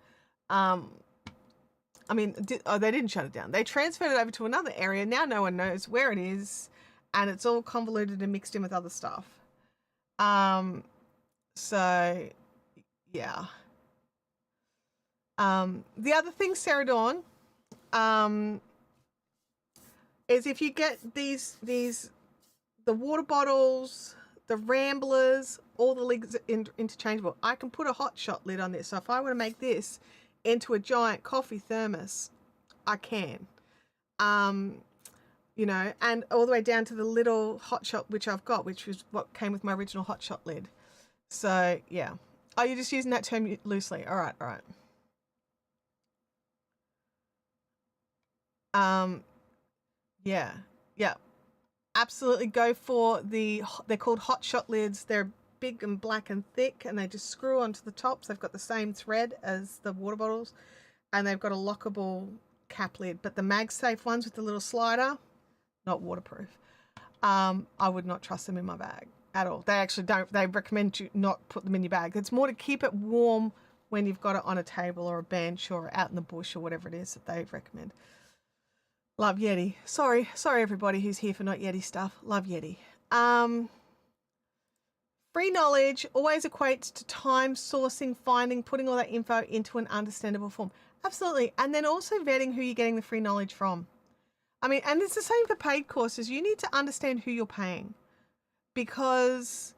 I mean, they didn't shut it down. They transferred it over to another area. Now no one knows where it is, and it's all convoluted and mixed in with other stuff. So yeah. The other thing, Sarah Dawn, is if you get the water bottles, the Ramblers, all the lids interchangeable. I can put a hot shot lid on this. So if I want to make this into a giant coffee thermos, I can. You know, and all the way down to the little hot shot, which I've got, which was what came with my original hot shot lid. So yeah. Oh, you're just using that term loosely. All right, all right. Yeah, yeah. Absolutely go for they're called hot shot lids. They're big and black and thick, and they just screw onto the tops. They've got the same thread as the water bottles, and they've got a lockable cap lid. But the MagSafe ones with the little slider, not waterproof. I would not trust them in my bag at all. They actually don't. They recommend you not put them in your bag. It's more to keep it warm when you've got it on a table or a bench or out in the bush or whatever it is that they recommend. Love Yeti. Sorry everybody who's here for not Yeti stuff. Love Yeti. Free knowledge always equates to time, sourcing, finding, putting all that info into an understandable form. Absolutely. And then also vetting who you're getting the free knowledge from. I mean, and it's the same for paid courses. You need to understand who you're paying, because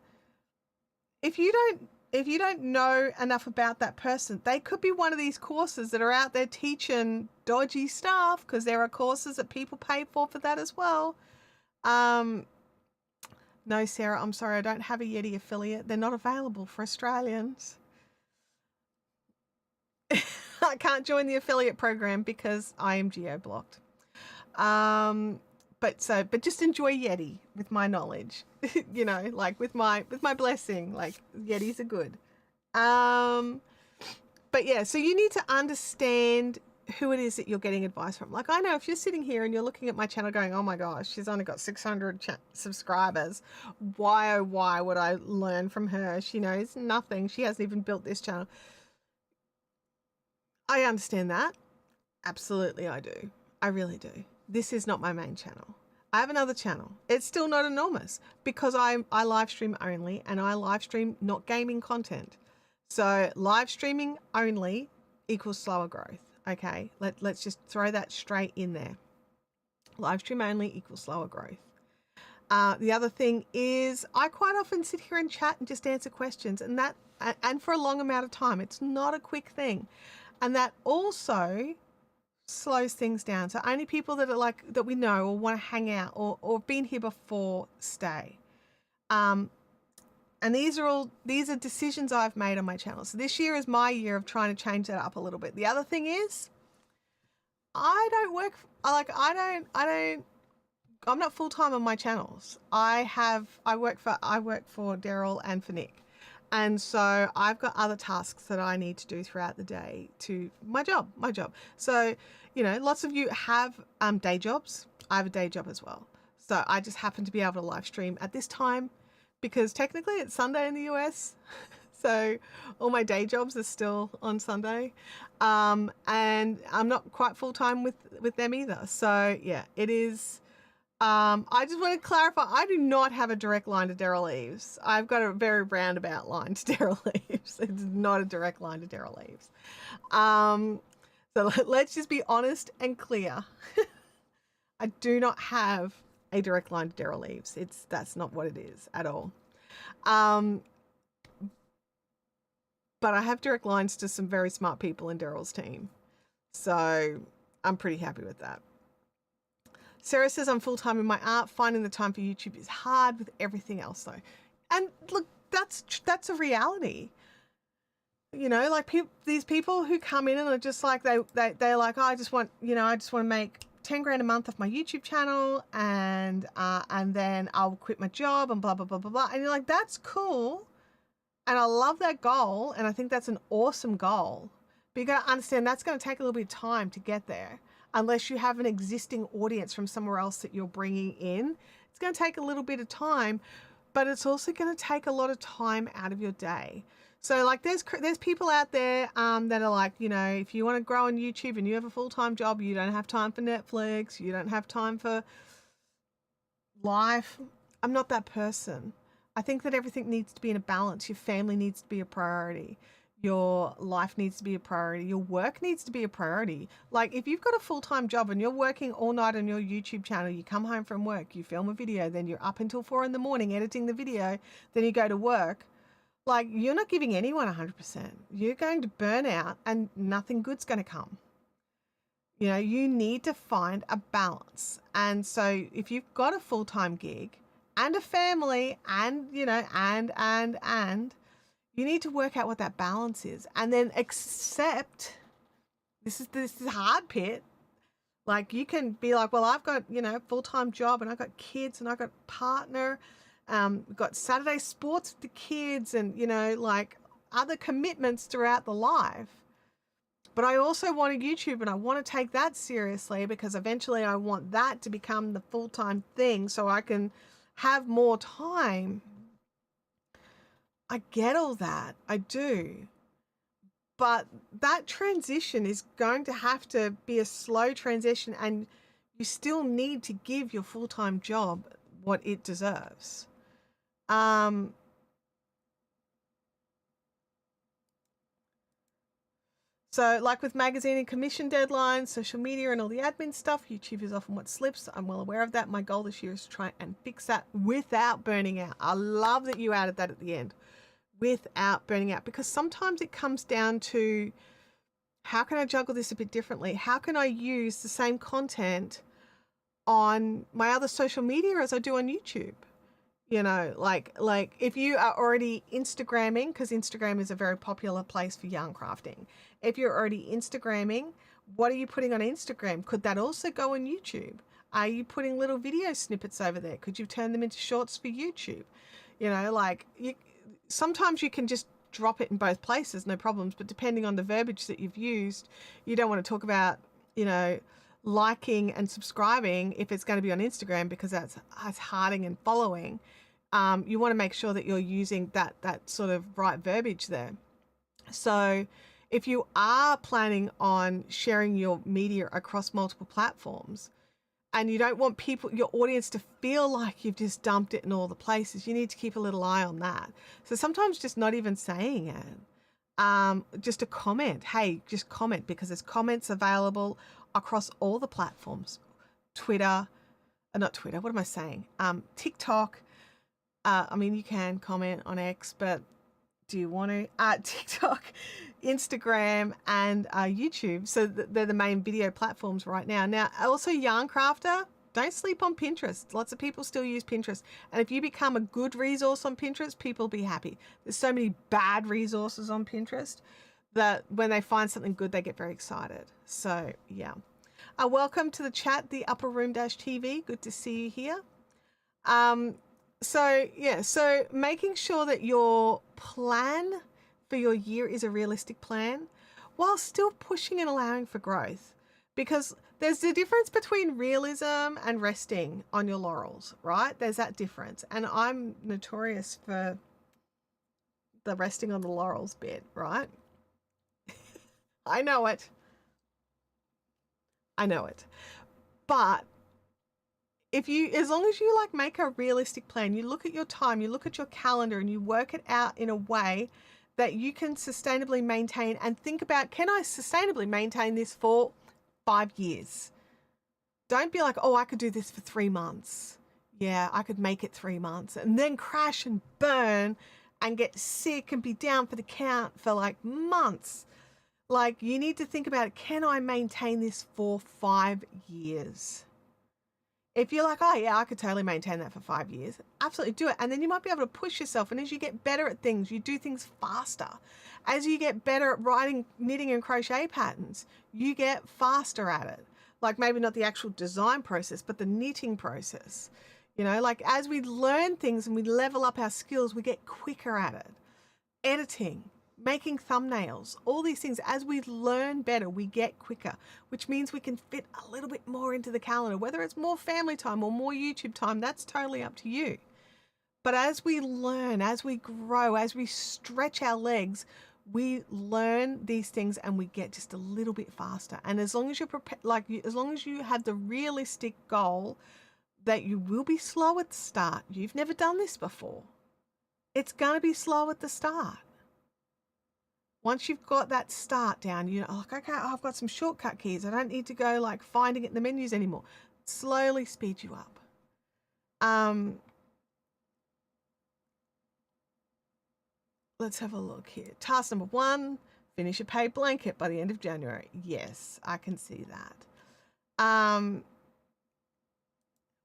if you don't know enough about that person, they could be one of these courses that are out there teaching dodgy stuff, because there are courses that people pay for that as well. No, Sarah, I'm sorry, I don't have a Yeti affiliate. They're not available for Australians. I can't join the affiliate program because I am geo-blocked. But just enjoy Yeti with my knowledge, you know, like with my blessing, like Yetis are good. But yeah, so you need to understand who it is that you're getting advice from. Like, I know if you're sitting here and you're looking at my channel going, oh my gosh, she's only got 600 subscribers. Why, oh, why would I learn from her? She knows nothing. She hasn't even built this channel. I understand that. Absolutely, I do. I really do. This is not my main channel. I have another channel. It's still not enormous because I live stream only, and I live stream not gaming content. So live streaming only equals slower growth. Okay, let's just throw that straight in there. Live stream only equals slower growth. The other thing is I quite often sit here and chat and just answer questions, and for a long amount of time. It's not a quick thing. And that also slows things down. So only people that are like, that we know or want to hang out or been here before stay. And these are decisions I've made on my channel. So this year is my year of trying to change that up a little bit. The other thing is I'm not full-time on my channels. I work for Daryl and for Nick. And so I've got other tasks that I need to do throughout the day to my job. So, you know, lots of you have day jobs. I have a day job as well. So I just happen to be able to live stream at this time because technically it's Sunday in the US. So all my day jobs are still on Sunday. And I'm not quite full-time with them either. So yeah, it is. I just want to clarify, I do not have a direct line to Daryl Eves. I've got a very roundabout line to Daryl Eves. It's not a direct line to Daryl Eves. So let's just be honest and clear. I do not have a direct line to Daryl Eves. That's not what it is at all. But I have direct lines to some very smart people in Daryl's team. So I'm pretty happy with that. Sarah says, I'm full-time in my art. Finding the time for YouTube is hard with everything else though. And look, that's a reality. You know, like these people who come in and are just like, they're like, oh, I just want to make 10 grand a month off my YouTube channel, and then I'll quit my job and blah, blah, blah, blah, blah. And you're like, that's cool. And I love that goal. And I think that's an awesome goal. But you got to understand that's going to take a little bit of time to get there. Unless you have an existing audience from somewhere else that you're bringing in, it's going to take a little bit of time, but it's also going to take a lot of time out of your day. So like there's people out there that are like, you know, if you want to grow on YouTube and you have a full-time job, you don't have time for Netflix, you don't have time for life. I'm not that person. I think that everything needs to be in a balance. Your family needs to be a priority. Your life needs to be a priority. Your work needs to be a priority. Like if you've got a full-time job and you're working all night on your YouTube channel, you come home from work, you film a video, then you're up until 4 a.m. editing the video, then you go to work. Like you're not giving anyone 100%. You're going to burn out and nothing good's going to come. You know, you need to find a balance. And so if you've got a full-time gig and a family and, you know, and you need to work out what that balance is, and then accept this is a hard pit. Like you can be like, well, I've got, you know, full-time job and I've got kids and I've got partner, got Saturday sports with the kids and, you know, like other commitments throughout the life. But I also want a YouTube and I want to take that seriously because eventually I want that to become the full-time thing so I can have more time. I get all that. I do. But that transition is going to have to be a slow transition, and you still need to give your full-time job what it deserves. So like with magazine and commission deadlines, social media and all the admin stuff, YouTube is often what slips. I'm well aware of that. My goal this year is to try and fix that without burning out. I love that you added that at the end. Without burning out, because sometimes it comes down to how can I juggle this a bit differently? How can I use the same content on my other social media as I do on YouTube? You know, like if you are already Instagramming, because Instagram is a very popular place for yarn crafting. If you're already Instagramming, what are you putting on Instagram? Could that also go on YouTube? Are you putting little video snippets over there? Could you turn them into shorts for YouTube? You know, like sometimes you can just drop it in both places, no problems. But depending on the verbiage that you've used, you don't want to talk about, you know, liking and subscribing if it's going to be on Instagram because that's hearting and following. You want to make sure that you're using that sort of right verbiage there. So if you are planning on sharing your media across multiple platforms, and you don't want your audience to feel like you've just dumped it in all the places, you need to keep a little eye on that. So sometimes just not even saying it, just a comment. Hey, just comment, because there's comments available across all the platforms. Twitter, not Twitter, what am I saying? TikTok. I mean, you can comment on X, but do you want to? TikTok, Instagram, and YouTube. So they're the main video platforms right now. Now, also Yarn Crafter, don't sleep on Pinterest. Lots of people still use Pinterest. And if you become a good resource on Pinterest, people will be happy. There's so many bad resources on Pinterest that when they find something good, they get very excited. So yeah. Welcome to the chat, the Upper Room TV. Good to see you here. So making sure that your plan for your year is a realistic plan while still pushing and allowing for growth, because there's a difference between realism and resting on your laurels, right? There's that difference. And I'm notorious for the resting on the laurels bit, right? I know it. But as long as you like make a realistic plan, you look at your time, you look at your calendar, and you work it out in a way that you can sustainably maintain, and think about, can I sustainably maintain this for 5 years? Don't be like, oh, I could do this for 3 months. Yeah, I could make it 3 months and then crash and burn and get sick and be down for the count for like months. Like, you need to think about it. Can I maintain this for 5 years? If you're like, oh yeah, I could totally maintain that for 5 years, absolutely do it. And then you might be able to push yourself. And as you get better at things, you do things faster. As you get better at writing, knitting and crochet patterns, you get faster at it. Like maybe not the actual design process, but the knitting process. You know, like as we learn things and we level up our skills, we get quicker at it. Editing, making thumbnails, all these things, as we learn better, we get quicker, which means we can fit a little bit more into the calendar, whether it's more family time or more YouTube time, that's totally up to you. But as we learn, as we grow, as we stretch our legs, we learn these things and we get just a little bit faster. And as long as you're prepared, as long as you have the realistic goal that you will be slow at the start, you've never done this before, it's going to be slow at the start. Once you've got that start down, you know, like, okay, I've got some shortcut keys. I don't need to go like finding it in the menus anymore. Slowly speed you up. Let's have a look here. Task number 1, finish a paid blanket by the end of January. Yes, I can see that.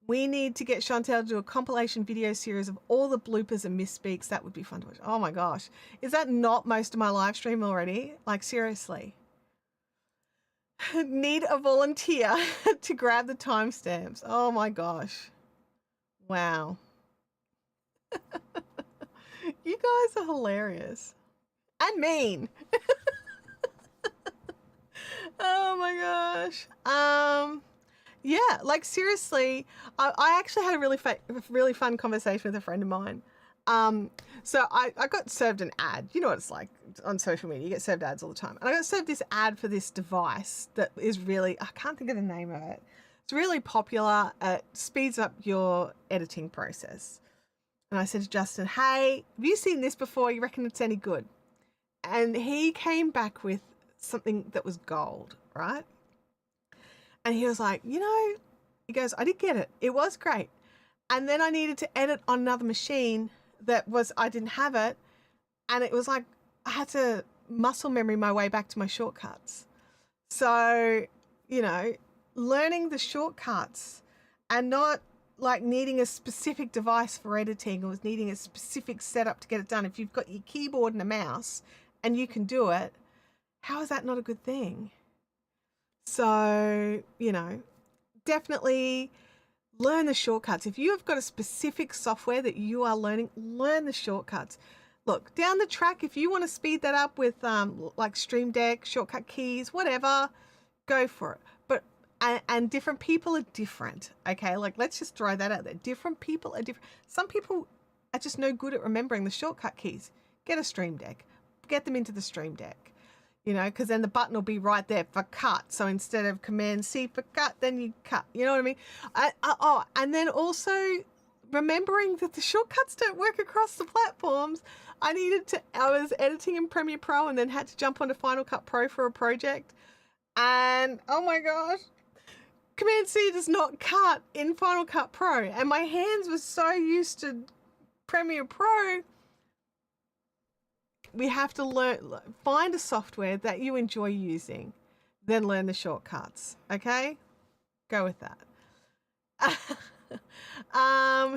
We need to get Chantelle to do a compilation video series of all the bloopers and misspeaks. That would be fun to watch. Oh my gosh. Is that not most of my live stream already? Like seriously. Need a volunteer to grab the timestamps. Oh my gosh. Wow. You guys are hilarious. And mean. Oh my gosh. Yeah, like seriously, I actually had a really fun conversation with a friend of mine. So I got served an ad. You know what it's like on social media. You get served ads all the time. And I got served this ad for this device that is really, I can't think of the name of it. It's really popular. It speeds up your editing process. And I said to Justin, hey, have you seen this before? You reckon it's any good? And he came back with something that was gold, right? And he was like, you know, he goes, I did get it. It was great. And then I needed to edit on another machine I didn't have it. And it was like, I had to muscle memory my way back to my shortcuts. So, you know, learning the shortcuts and not like needing a specific device for editing or needing a specific setup to get it done. If you've got your keyboard and a mouse and you can do it, how is that not a good thing? So, you know, definitely learn the shortcuts. If you have got a specific software that you are learning, learn the shortcuts. Look, down the track, if you want to speed that up with like Stream Deck, shortcut keys, whatever, go for it. But, and different people are different, okay? Like, let's just throw that out there. Different people are different. Some people are just no good at remembering the shortcut keys. Get a Stream Deck. Get them into the Stream Deck. You know, because then the button will be right there for cut. So instead of Command C for cut, then you cut. You know what I mean? And then also remembering that the shortcuts don't work across the platforms. I was editing in Premiere Pro and then had to jump onto Final Cut Pro for a project. And oh my gosh, Command C does not cut in Final Cut Pro. And my hands were so used to Premiere Pro. We have to find a software that you enjoy using, then learn the shortcuts. Okay? Go with that.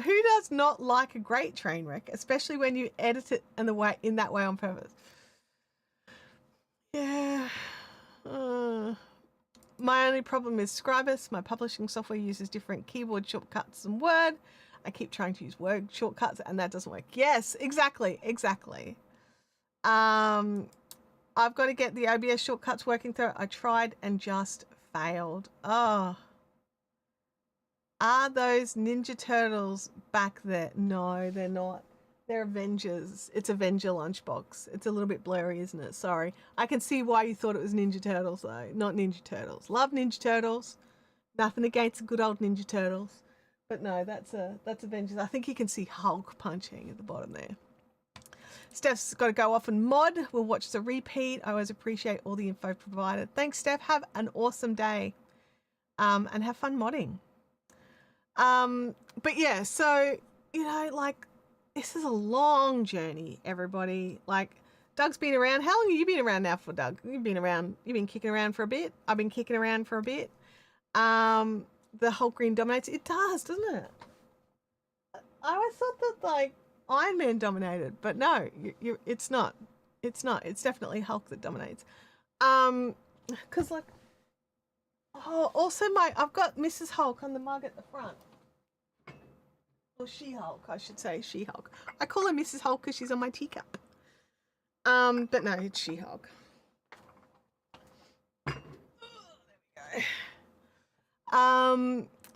Who does not like a great train wreck, especially when you edit it in that way on purpose? Yeah. My only problem is Scribus. My publishing software uses different keyboard shortcuts than Word. I keep trying to use Word shortcuts and that doesn't work. Yes, exactly. I've got to get the OBS shortcuts working through. I tried and just failed. Oh. Are those Ninja Turtles back there? No, they're not. They're Avengers. It's Avenger Lunchbox. It's a little bit blurry, isn't it? Sorry. I can see why you thought it was Ninja Turtles, though. Not Ninja Turtles. Love Ninja Turtles. Nothing against the good old Ninja Turtles. But no, that's Avengers. I think you can see Hulk punching at the bottom there. Steph's got to go off and mod. We'll watch the repeat. I always appreciate all the info provided. Thanks, Steph. Have an awesome day. And have fun modding. But yeah, so, you know, like, this is a long journey, everybody. Like, Doug's been around. How long have you been around now for, Doug? You've been kicking around for a bit. I've been kicking around for a bit. The whole green dominates. It does, doesn't it? I always thought that, like, Iron Man dominated, but no, it's not. It's not. It's definitely Hulk that dominates. Because, like, Oh, also I've got Mrs. Hulk on the mug at the front. Or She-Hulk, I should say, She-Hulk. I call her Mrs. Hulk because she's on my teacup. But no, it's She-Hulk.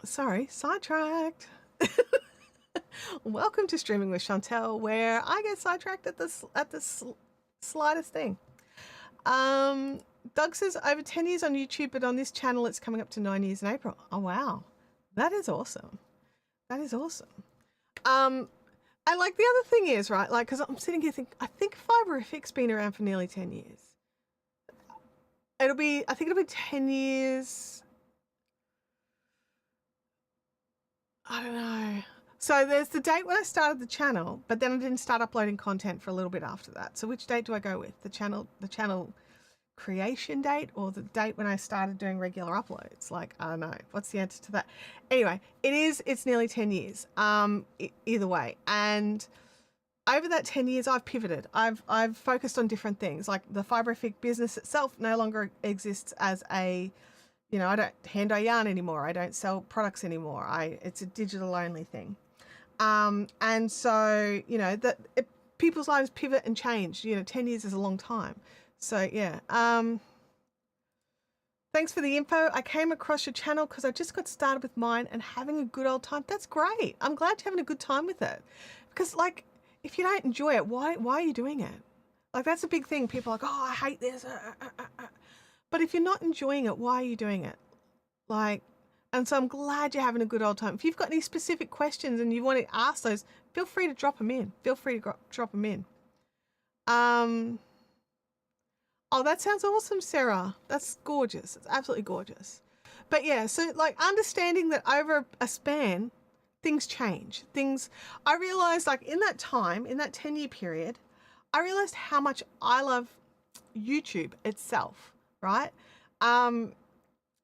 Sorry, sidetracked. Welcome to Streaming with Chantelle, where I get sidetracked at the slightest thing. Doug says over 10 years on YouTube, but on this channel it's coming up to 9 years in April. Oh wow, that is awesome. That is awesome. And like the other thing is, right, like, because I'm sitting here thinking, I think Fiberific's been around for nearly 10 years. I think it'll be 10 years. I don't know. So there's the date when I started the channel, but then I didn't start uploading content for a little bit after that. So which date do I go with? The channel creation date or the date when I started doing regular uploads? Like, I don't know. What's the answer to that? Anyway, it's nearly 10 years. Either way. And over that 10 years, I've pivoted. I've focused on different things. Like the Fiberific business itself no longer exists as a, I don't hand dye yarn anymore. I don't sell products anymore. It's a digital only thing. And so, people's lives pivot and change. 10 years is a long time. So yeah. Thanks for the info. I came across your channel because I just got started with mine and having a good old time. That's great. I'm glad you're having a good time with it. Because like, if you don't enjoy it, why are you doing it? Like, that's a big thing. People are like, oh, I hate this. But if you're not enjoying it, why are you doing it? Like, and so I'm glad you're having a good old time. If you've got any specific questions and you want to ask those, feel free to drop them in. Oh, that sounds awesome, Sarah. That's gorgeous. It's absolutely gorgeous. But yeah, so like understanding that over a span, things change. I realized like in that 10-year period, I realized how much I love YouTube itself, right?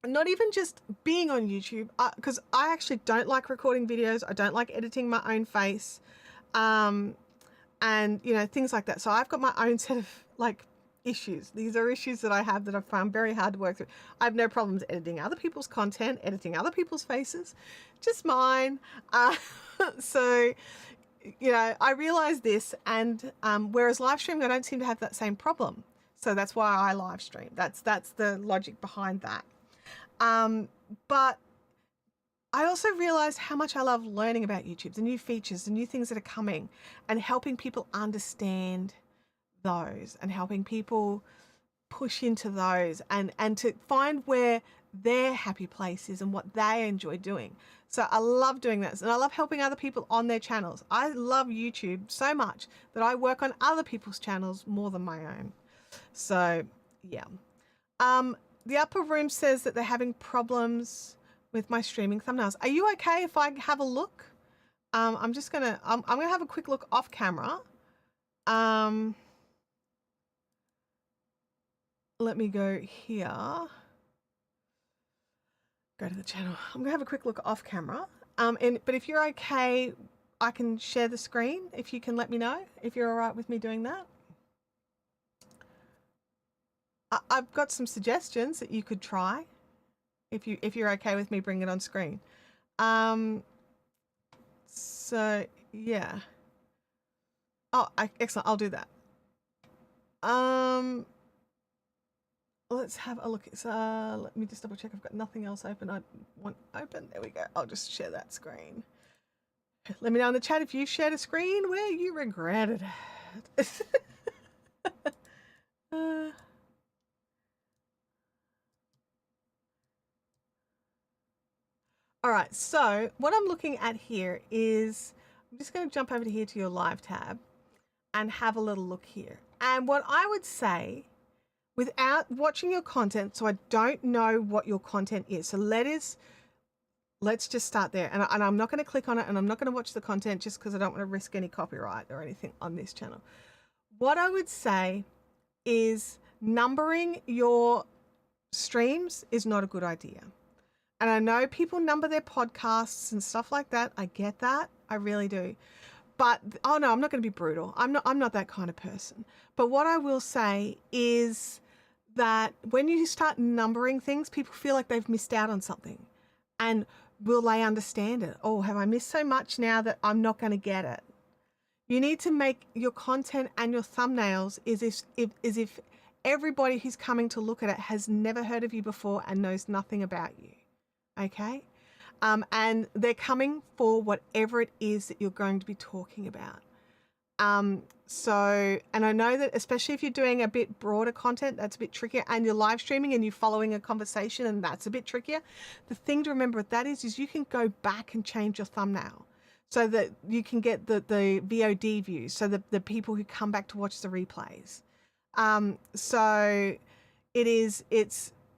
Not even just being on YouTube, because I actually don't like recording videos. I don't like editing my own face, and things like that. So I've got my own set of like issues. These are issues that I have that I've found very hard to work through. I have no problems editing other people's content, editing other people's faces, just mine. So, I realized this, and whereas live streaming, I don't seem to have that same problem. So that's why I live stream. That's the logic behind that. But I also realized how much I love learning about YouTube, the new features, the new things that are coming, and helping people understand those and helping people push into those and to find where their happy place is and what they enjoy doing. So I love doing this, and I love helping other people on their channels. I love YouTube so much that I work on other people's channels more than my own. So yeah. The upper room says that they're having problems with my streaming thumbnails. Are you okay if I have a look? I'm gonna have a quick look off camera. Let me go here. Go to the channel. I'm gonna have a quick look off camera. But if you're okay, I can share the screen. If you can let me know if you're all right with me doing that. I've got some suggestions that you could try if you're okay with me bringing it on screen. So yeah. Oh, excellent. I'll do that. Let's have a look. Let me just double check. I've got nothing else open. I want open. There we go. I'll just share that screen. Let me know in the chat if you shared a screen where you regretted it. All right, so what I'm looking at here is, I'm just going to jump over to here to your live tab and have a little look here. And what I would say, without watching your content, so I don't know what your content is. So let's just start there. And I'm not going to click on it, and I'm not going to watch the content just because I don't want to risk any copyright or anything on this channel. What I would say is numbering your streams is not a good idea. And I know people number their podcasts and stuff like that. I get that. I really do. But, oh no, I'm not going to be brutal. I'm not that kind of person. But what I will say is that when you start numbering things, people feel like they've missed out on something. And will they understand it? Oh, have I missed so much now that I'm not going to get it? You need to make your content and your thumbnails as if everybody who's coming to look at it has never heard of you before and knows nothing about you. Okay? And they're coming for whatever it is that you're going to be talking about. And I know that especially if you're doing a bit broader content, that's a bit trickier, and you're live streaming and you're following a conversation, and that's a bit trickier. The thing to remember with that is you can go back and change your thumbnail so that you can get the VOD views, so the people who come back to watch the replays. So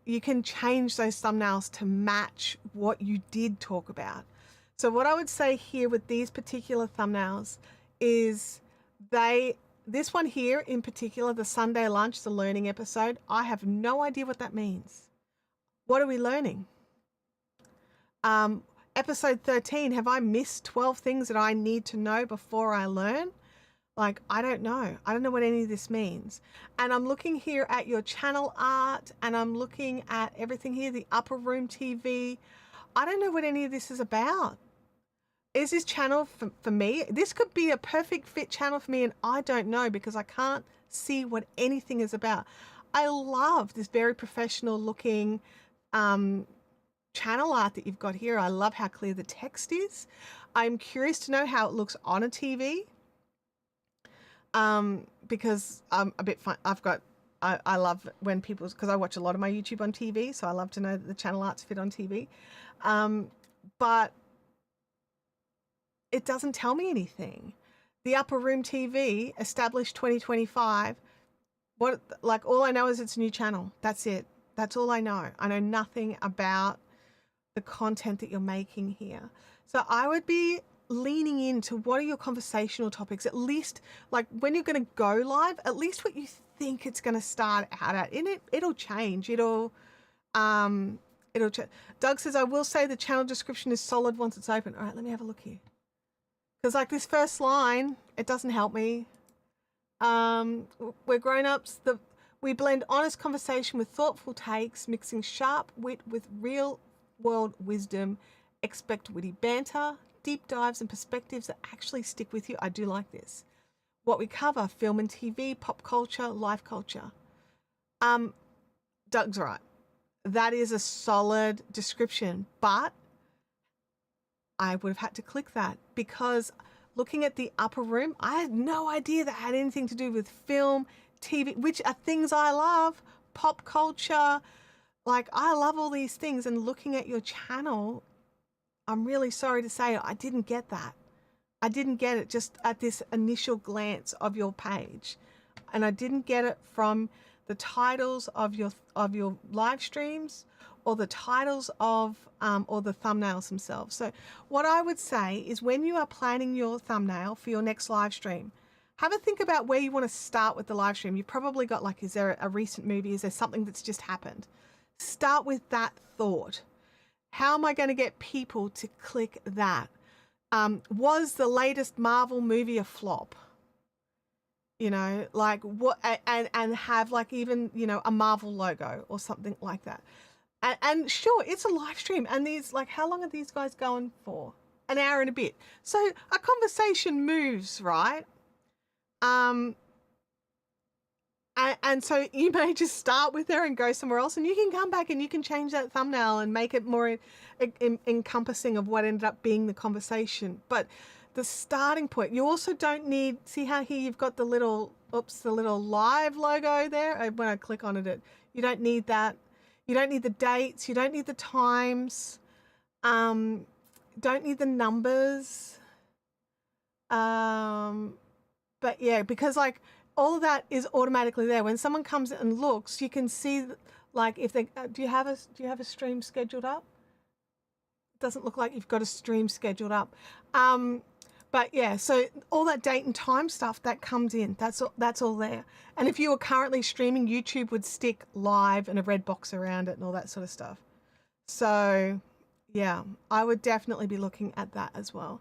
you can change those thumbnails to match what you did talk about. So what I would say here with these particular thumbnails is this one here in particular, the Sunday lunch, the learning episode, I have no idea what that means. What are we learning? Episode 13, have I missed 12 things that I need to know before I learn? Like, I don't know. I don't know what any of this means. And I'm looking here at your channel art, and I'm looking at everything here, the upper room TV. I don't know what any of this is about. Is this channel for me? This could be a perfect fit channel for me, and I don't know because I can't see what anything is about. I love this very professional looking channel art that you've got here. I love how clear the text is. I'm curious to know how it looks on a TV. Because I'm a bit fun. I love when because I watch a lot of my YouTube on TV, so I love to know that the channel arts fit on TV. But it doesn't tell me anything. The upper room TV, established 2025. All I know is it's a new channel. That's it. That's all I know. I know nothing about the content that you're making here. So I would be leaning into what are your conversational topics, at least like when you're going to go live, at least what you think it's going to start out at. And it'll change. It'll change. Doug says, I will say the channel description is solid once it's open. All right, let me have a look here. Because like this first line, it doesn't help me. We're grown-ups. We blend honest conversation with thoughtful takes, mixing sharp wit with real-world wisdom. Expect witty banter, deep dives and perspectives that actually stick with you. I do like this. What we cover, film and TV, pop culture, life culture. Doug's right. That is a solid description, but I would have had to click that because looking at the upper room, I had no idea that had anything to do with film, TV, which are things I love, pop culture. Like, I love all these things, and looking at your channel, I'm really sorry to say I didn't get that. I didn't get it just at this initial glance of your page. And I didn't get it from the titles of your live streams or the titles of or the thumbnails themselves. So what I would say is when you are planning your thumbnail for your next live stream, have a think about where you want to start with the live stream. You've probably got like, is there a recent movie? Is there something that's just happened? Start with that thought. How am I going to get people to click that? Was the latest Marvel movie a flop? You know, like what, and have like even, you know, a Marvel logo or something like that. And sure, it's a live stream, and these, like, how long are these guys going for? An hour and a bit. So a conversation moves, right? And so you may just start with there and go somewhere else, and you can come back and you can change that thumbnail and make it more encompassing of what ended up being the conversation. But the starting point, you also don't need, see how here you've got the little live logo there? When I click on it, you don't need that. You don't need the dates. You don't need the times. Don't need the numbers. But yeah, because like all of that is automatically there. When someone comes and looks, you can see like if they do you have a stream scheduled up? It doesn't look like you've got a stream scheduled up. But yeah, so all that date and time stuff that comes in, that's all there. And if you were currently streaming, YouTube would stick live and a red box around it and all that sort of stuff. So yeah, I would definitely be looking at that as well.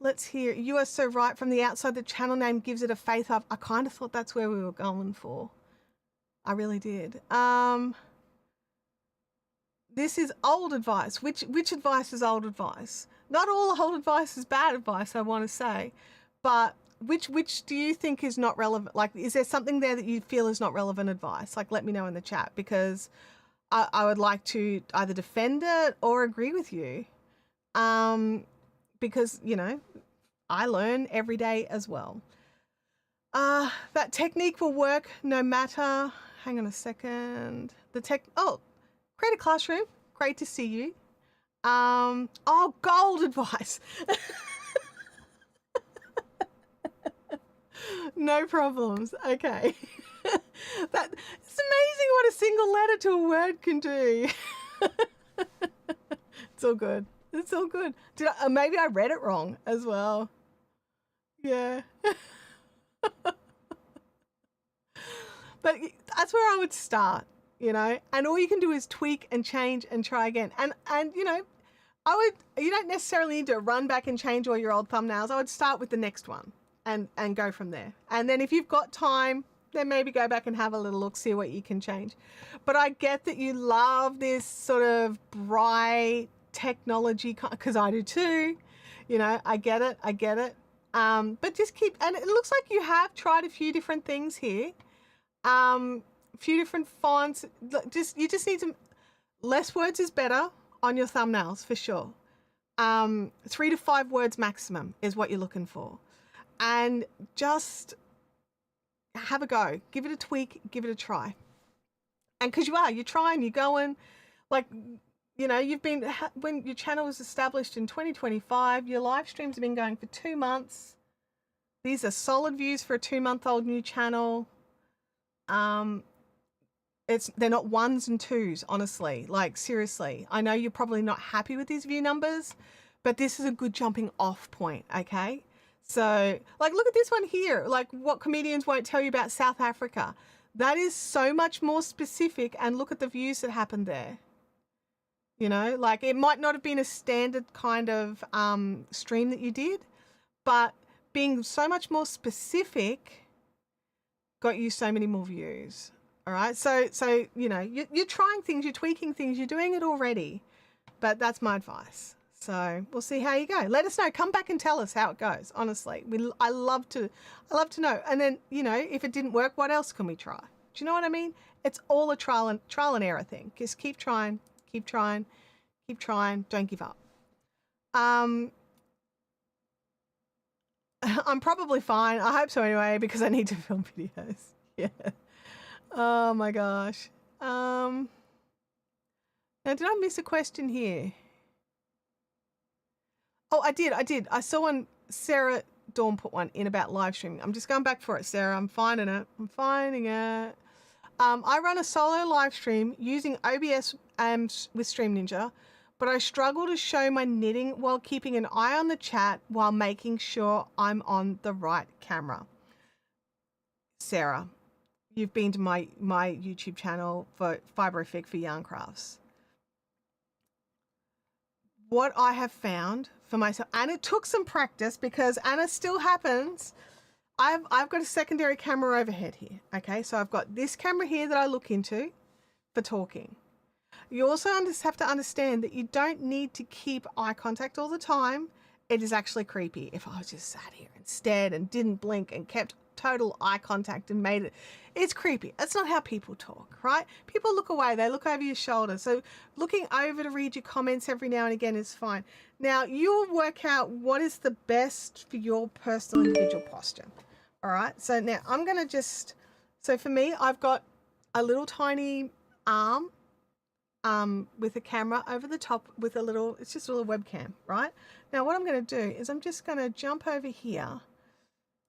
let's hear. You are so right. From the outside, the channel name gives it a faith up. I kind of thought that's where we were going for. I really did. This is old advice. Which advice is old advice? Not all old advice is bad advice, I want to say. But which do you think is not relevant? Like, is there something there that you feel is not relevant advice? Like, let me know in the chat, because I would like to either defend it or agree with you. Because, you know, I learn every day as well. That technique will work no matter. Hang on a second. Create a classroom. Great to see you. Oh, gold advice. No problems. Okay. It's amazing what a single letter to a word can do. It's all good. It's all good. Maybe I read it wrong as well. Yeah. But that's where I would start, you know, and all you can do is tweak and change and try again. And you know, you don't necessarily need to run back and change all your old thumbnails. I would start with the next one and go from there. And then if you've got time, then maybe go back and have a little look, see what you can change. But I get that you love this sort of bright technology, because I do too. You know, I get it. But just and it looks like you have tried a few different things here. A few different fonts. You just need to, less words is better on your thumbnails for sure. 3 to 5 words maximum is what you're looking for. And just have a go, give it a tweak, give it a try. And because you're trying, you're going, like, you know, when your channel was established in 2025, your live streams have been going for 2 months. These are solid views for a 2-month-old new channel. They're not 1s and 2s, honestly. Like, seriously, I know you're probably not happy with these view numbers, but this is a good jumping off point. Okay. So, like, look at this one here, like what comedians won't tell you about South Africa. That is so much more specific, and look at the views that happened there. You know, like, it might not have been a standard kind of stream that you did, but being so much more specific got you so many more views. All right. So you know, you're trying things, you're tweaking things, you're doing it already, but that's my advice. So we'll see how you go. Let us know. Come back and tell us how it goes. Honestly, I love to know. And then, you know, if it didn't work, what else can we try? Do you know what I mean? It's all a trial and error thing. Just keep trying. Don't give up. I'm probably fine. I hope so anyway, because I need to film videos. Yeah. Oh my gosh. Now, did I miss a question here? Oh, I did. I saw one. Sarah Dawn put one in about live streaming. I'm just going back for it, Sarah. I'm finding it. I run a solo live stream using OBS and with Stream Ninja, but I struggle to show my knitting while keeping an eye on the chat while making sure I'm on the right camera. Sarah, you've been to my YouTube channel for Fibrofic for Yarn Crafts. What I have found for myself, and it took some practice because, and it still happens, I've got a secondary camera overhead here. Okay, so I've got this camera here that I look into for talking. You also have to understand that you don't need to keep eye contact all the time. It is actually creepy if I just sat here and stared and didn't blink and kept total eye contact and made it. It's creepy. That's not how people talk, right? People look away. They look over your shoulder. So looking over to read your comments every now and again is fine. Now you'll work out what is the best for your personal individual posture. All right. So now I'm going to so for me, I've got a little tiny arm with a camera over the top with it's just a little webcam, right? Now what I'm going to do is I'm just going to jump over here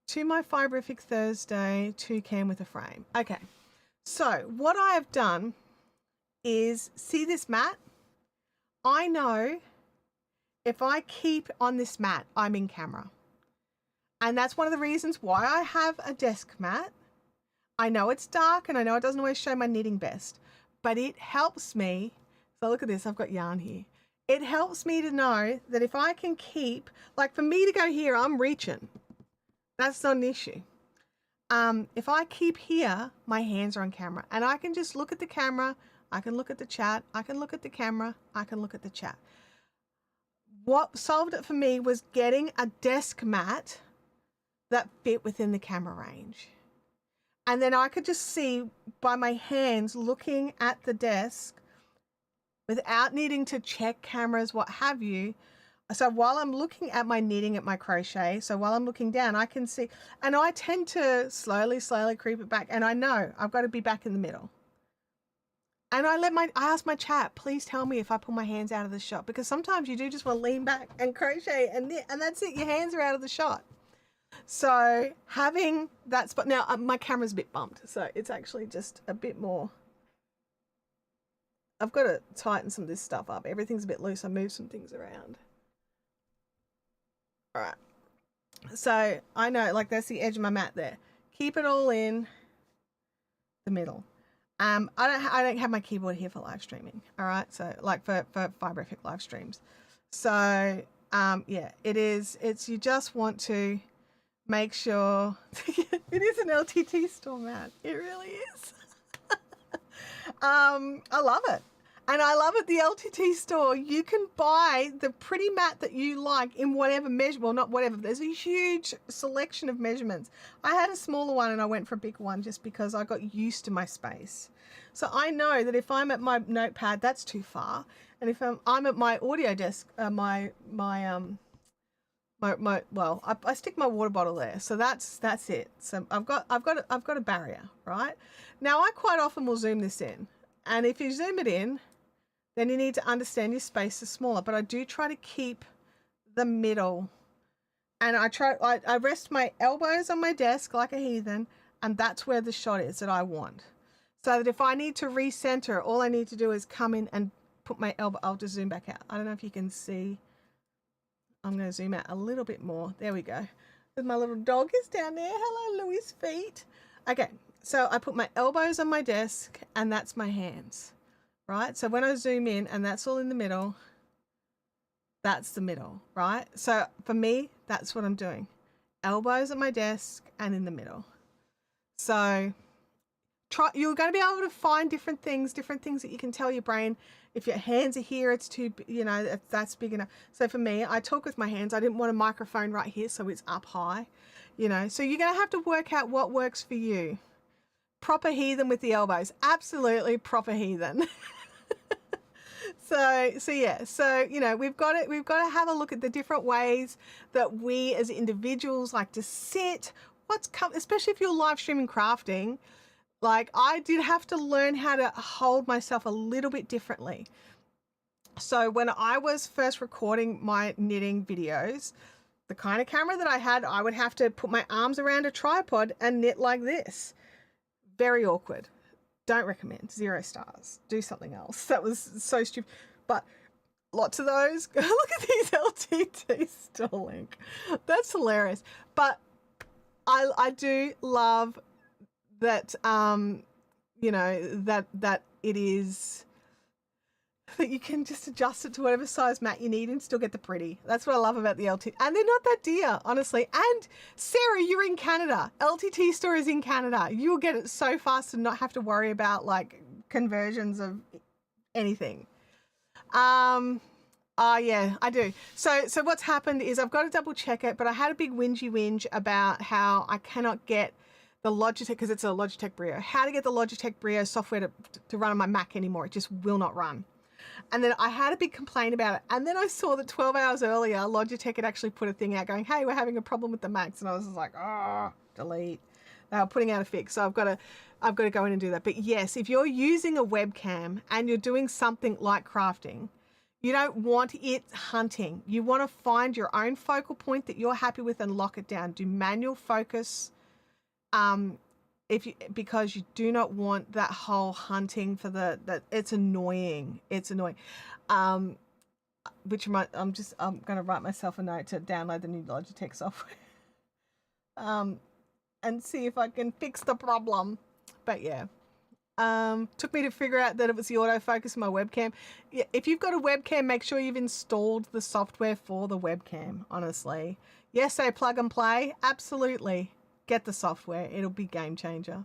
to my Fibrofic Thursday toucan with a frame. Okay, so what I have done is, see this mat? I know if I keep on this mat, I'm in camera. And that's one of the reasons why I have a desk mat. I know it's dark and I know it doesn't always show my knitting best, but it helps me. So look at this, I've got yarn here. it helps me to know that if I can keep, like for me to go here, I'm reaching. That's not an issue. If I keep here, my hands are on camera and I can just look at the camera. I can look at the chat. I can look at the camera. I can look at the chat. What solved it for me was getting a desk mat that fit within the camera range. And then I could just see by my hands looking at the desk without needing to check cameras, what have you. So while I'm looking at my knitting, at my crochet, so while I'm looking down, I can see, and I tend to slowly creep it back. And I know I've got to be back in the middle. And I ask my chat, please tell me if I pull my hands out of the shot, because sometimes you do just want to lean back and crochet and knit, and that's it. Your hands are out of the shot. So having that spot, now my camera's a bit bumped, so it's actually just a bit more. I've got to tighten some of this stuff up. Everything's a bit loose. I moved some things around. All right. So I know, like, that's the edge of my mat there. Keep it all in the middle. I don't have my keyboard here for live streaming. All right. So like for Fibrific live streams. So yeah, it's you just want to make sure it is an LTT store mat. It really is. I love it. And I love at the LTT store, you can buy the pretty mat that you like in whatever measure, well, not whatever, there's a huge selection of measurements. I had a smaller one and I went for a bigger one just because I got used to my space. So I know that if I'm at my notepad, that's too far. And if I'm at my audio desk, I stick my water bottle there. So that's it. So I've got a barrier, right? Now I quite often will zoom this in. And if you zoom it in, then you need to understand your space is smaller. But I do try to keep the middle. And I rest my elbows on my desk like a heathen, and that's where the shot is that I want. So that if I need to recenter, all I need to do is come in and put my elbow. I'll just zoom back out. I don't know if you can see. I'm going to zoom out a little bit more. There we go. My little dog is down there. Hello, Louis' feet. Okay, so I put my elbows on my desk, and that's my hands. Right? So when I zoom in and that's all in the middle, that's the middle, right? So for me, that's what I'm doing. Elbows at my desk and in the middle. So you're going to be able to find different things that you can tell your brain. If your hands are here, it's too, that's big enough. So for me, I talk with my hands. I didn't want a microphone right here, so it's up high, So you're going to have to work out what works for you. Proper heathen with the elbows. Absolutely proper heathen. So yeah, we've got to have a look at the different ways that we as individuals like to sit. Especially if you're live streaming crafting, like I did have to learn how to hold myself a little bit differently. So when I was first recording my knitting videos, the kind of camera that I had, I would have to put my arms around a tripod and knit like this. Very awkward. Don't recommend. 0 stars. Do something else. That was so stupid. But lots of those. Look at these LTT store link. That's hilarious. But I do love that that it is that you can just adjust it to whatever size mat you need and still get the pretty. That's what I love about the LTT. And they're not that dear, honestly. And Sarah, you're in Canada. LTT store is in Canada. You'll get it so fast and not have to worry about like conversions of anything. Yeah, I do. So what's happened is I've got to double check it, but I had a big whinge about how I cannot get the Logitech, because it's a Logitech Brio, how to get the Logitech Brio software to run on my Mac anymore. It just will not run. And then I had a big complaint about it. And then I saw that 12 hours earlier, Logitech had actually put a thing out going, hey, we're having a problem with the Macs. And I was just like, delete. They were putting out a fix. So I've got to go in and do that. But yes, if you're using a webcam and you're doing something like crafting, you don't want it hunting. You want to find your own focal point that you're happy with and lock it down. Do manual focus. Because you do not want that whole hunting for that. It's annoying. It's annoying. I'm going to write myself a note to download the new Logitech software. And see if I can fix the problem. But yeah. Took me to figure out that it was the autofocus in my webcam. Yeah, if you've got a webcam, make sure you've installed the software for the webcam, honestly. Yes, say plug and play. Absolutely. Get the software. It'll be game changer.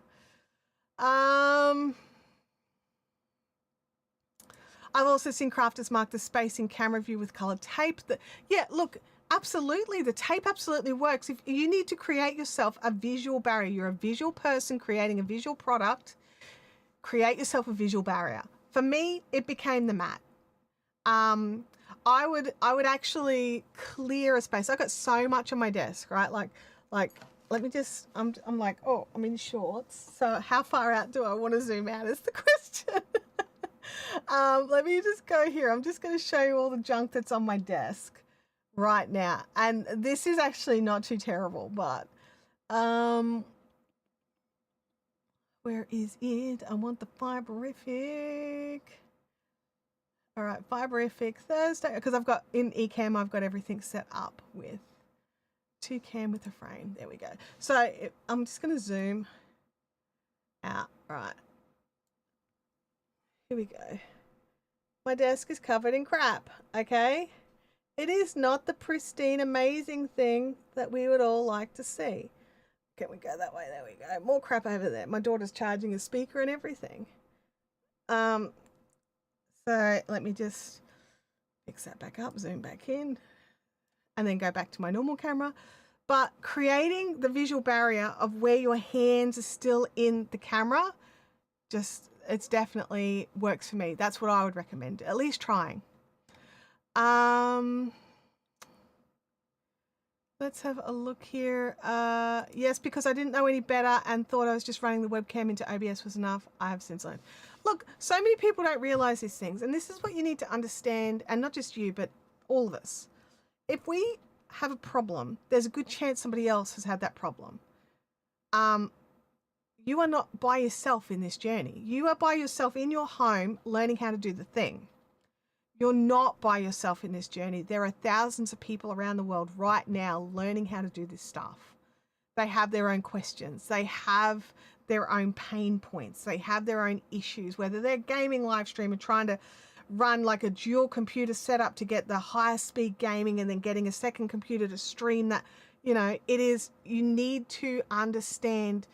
I've also seen crafters mark the space in camera view with colored tape. Yeah, look, absolutely. The tape absolutely works. If you need to create yourself a visual barrier, you're a visual person creating a visual product, create yourself a visual barrier. For me, it became the mat. I would actually clear a space. I got so much on my desk, right? Like let me just, I'm like, oh, I'm in shorts. So how far out do I want to zoom out is the question. Let me just go here. I'm just going to show you all the junk that's on my desk right now. And this is actually not too terrible, but where is it? I want the fiberific. All right, fiberific Thursday, because I've got in eCam, I've got everything set up with 2cam with a frame. There we go. So I'm just going to zoom out. Right. Here we go. My desk is covered in crap, okay? It is not the pristine, amazing thing that we would all like to see. Can we go that way? There we go. More crap over there. My daughter's charging a speaker and everything. So let me just fix that back up, zoom back in, and then go back to my normal camera. But creating the visual barrier of where your hands are still in the camera, it's definitely works for me. That's what I would recommend, at least trying. Let's have a look here. Yes, because I didn't know any better and thought I was just running the webcam into OBS was enough. I have since learned. Look, so many people don't realize these things, and this is what you need to understand, and not just you, but all of us. If we have a problem, there's a good chance somebody else has had that problem. You are not by yourself in this journey. You are by yourself in your home learning how to do the thing. You're not by yourself in this journey. There are thousands of people around the world right now learning how to do this stuff. They have their own questions. They have their own pain points. They have their own issues, whether they're gaming live stream and trying to run like a dual computer setup to get the highest speed gaming and then getting a second computer to stream that. You know, you need to understand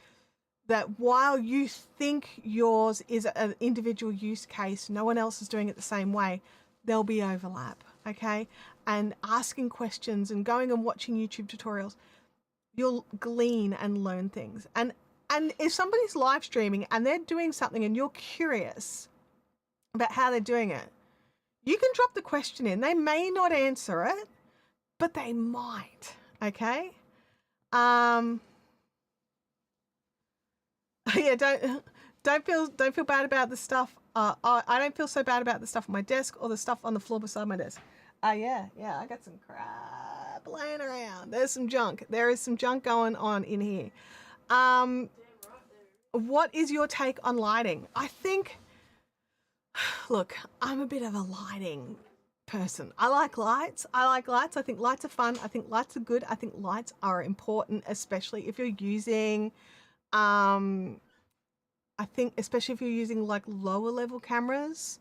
that while you think yours is an individual use case, no one else is doing it the same way, there'll be overlap, okay? And asking questions and going and watching YouTube tutorials, you'll glean and learn things. And if somebody's live streaming and they're doing something and you're curious about how they're doing it, you can drop the question in. They may not answer it, but they might, okay? Yeah, don't feel bad about the stuff. I don't feel so bad about the stuff on my desk or the stuff on the floor beside my desk. Yeah, I got some crap laying around. There's some junk. There is some junk going on in here. What is your take on lighting? I think, look, I'm a bit of a lighting person. I like lights. I think lights are fun. I think lights are good. I think lights are important, especially if you're using I think especially if you're using like lower level cameras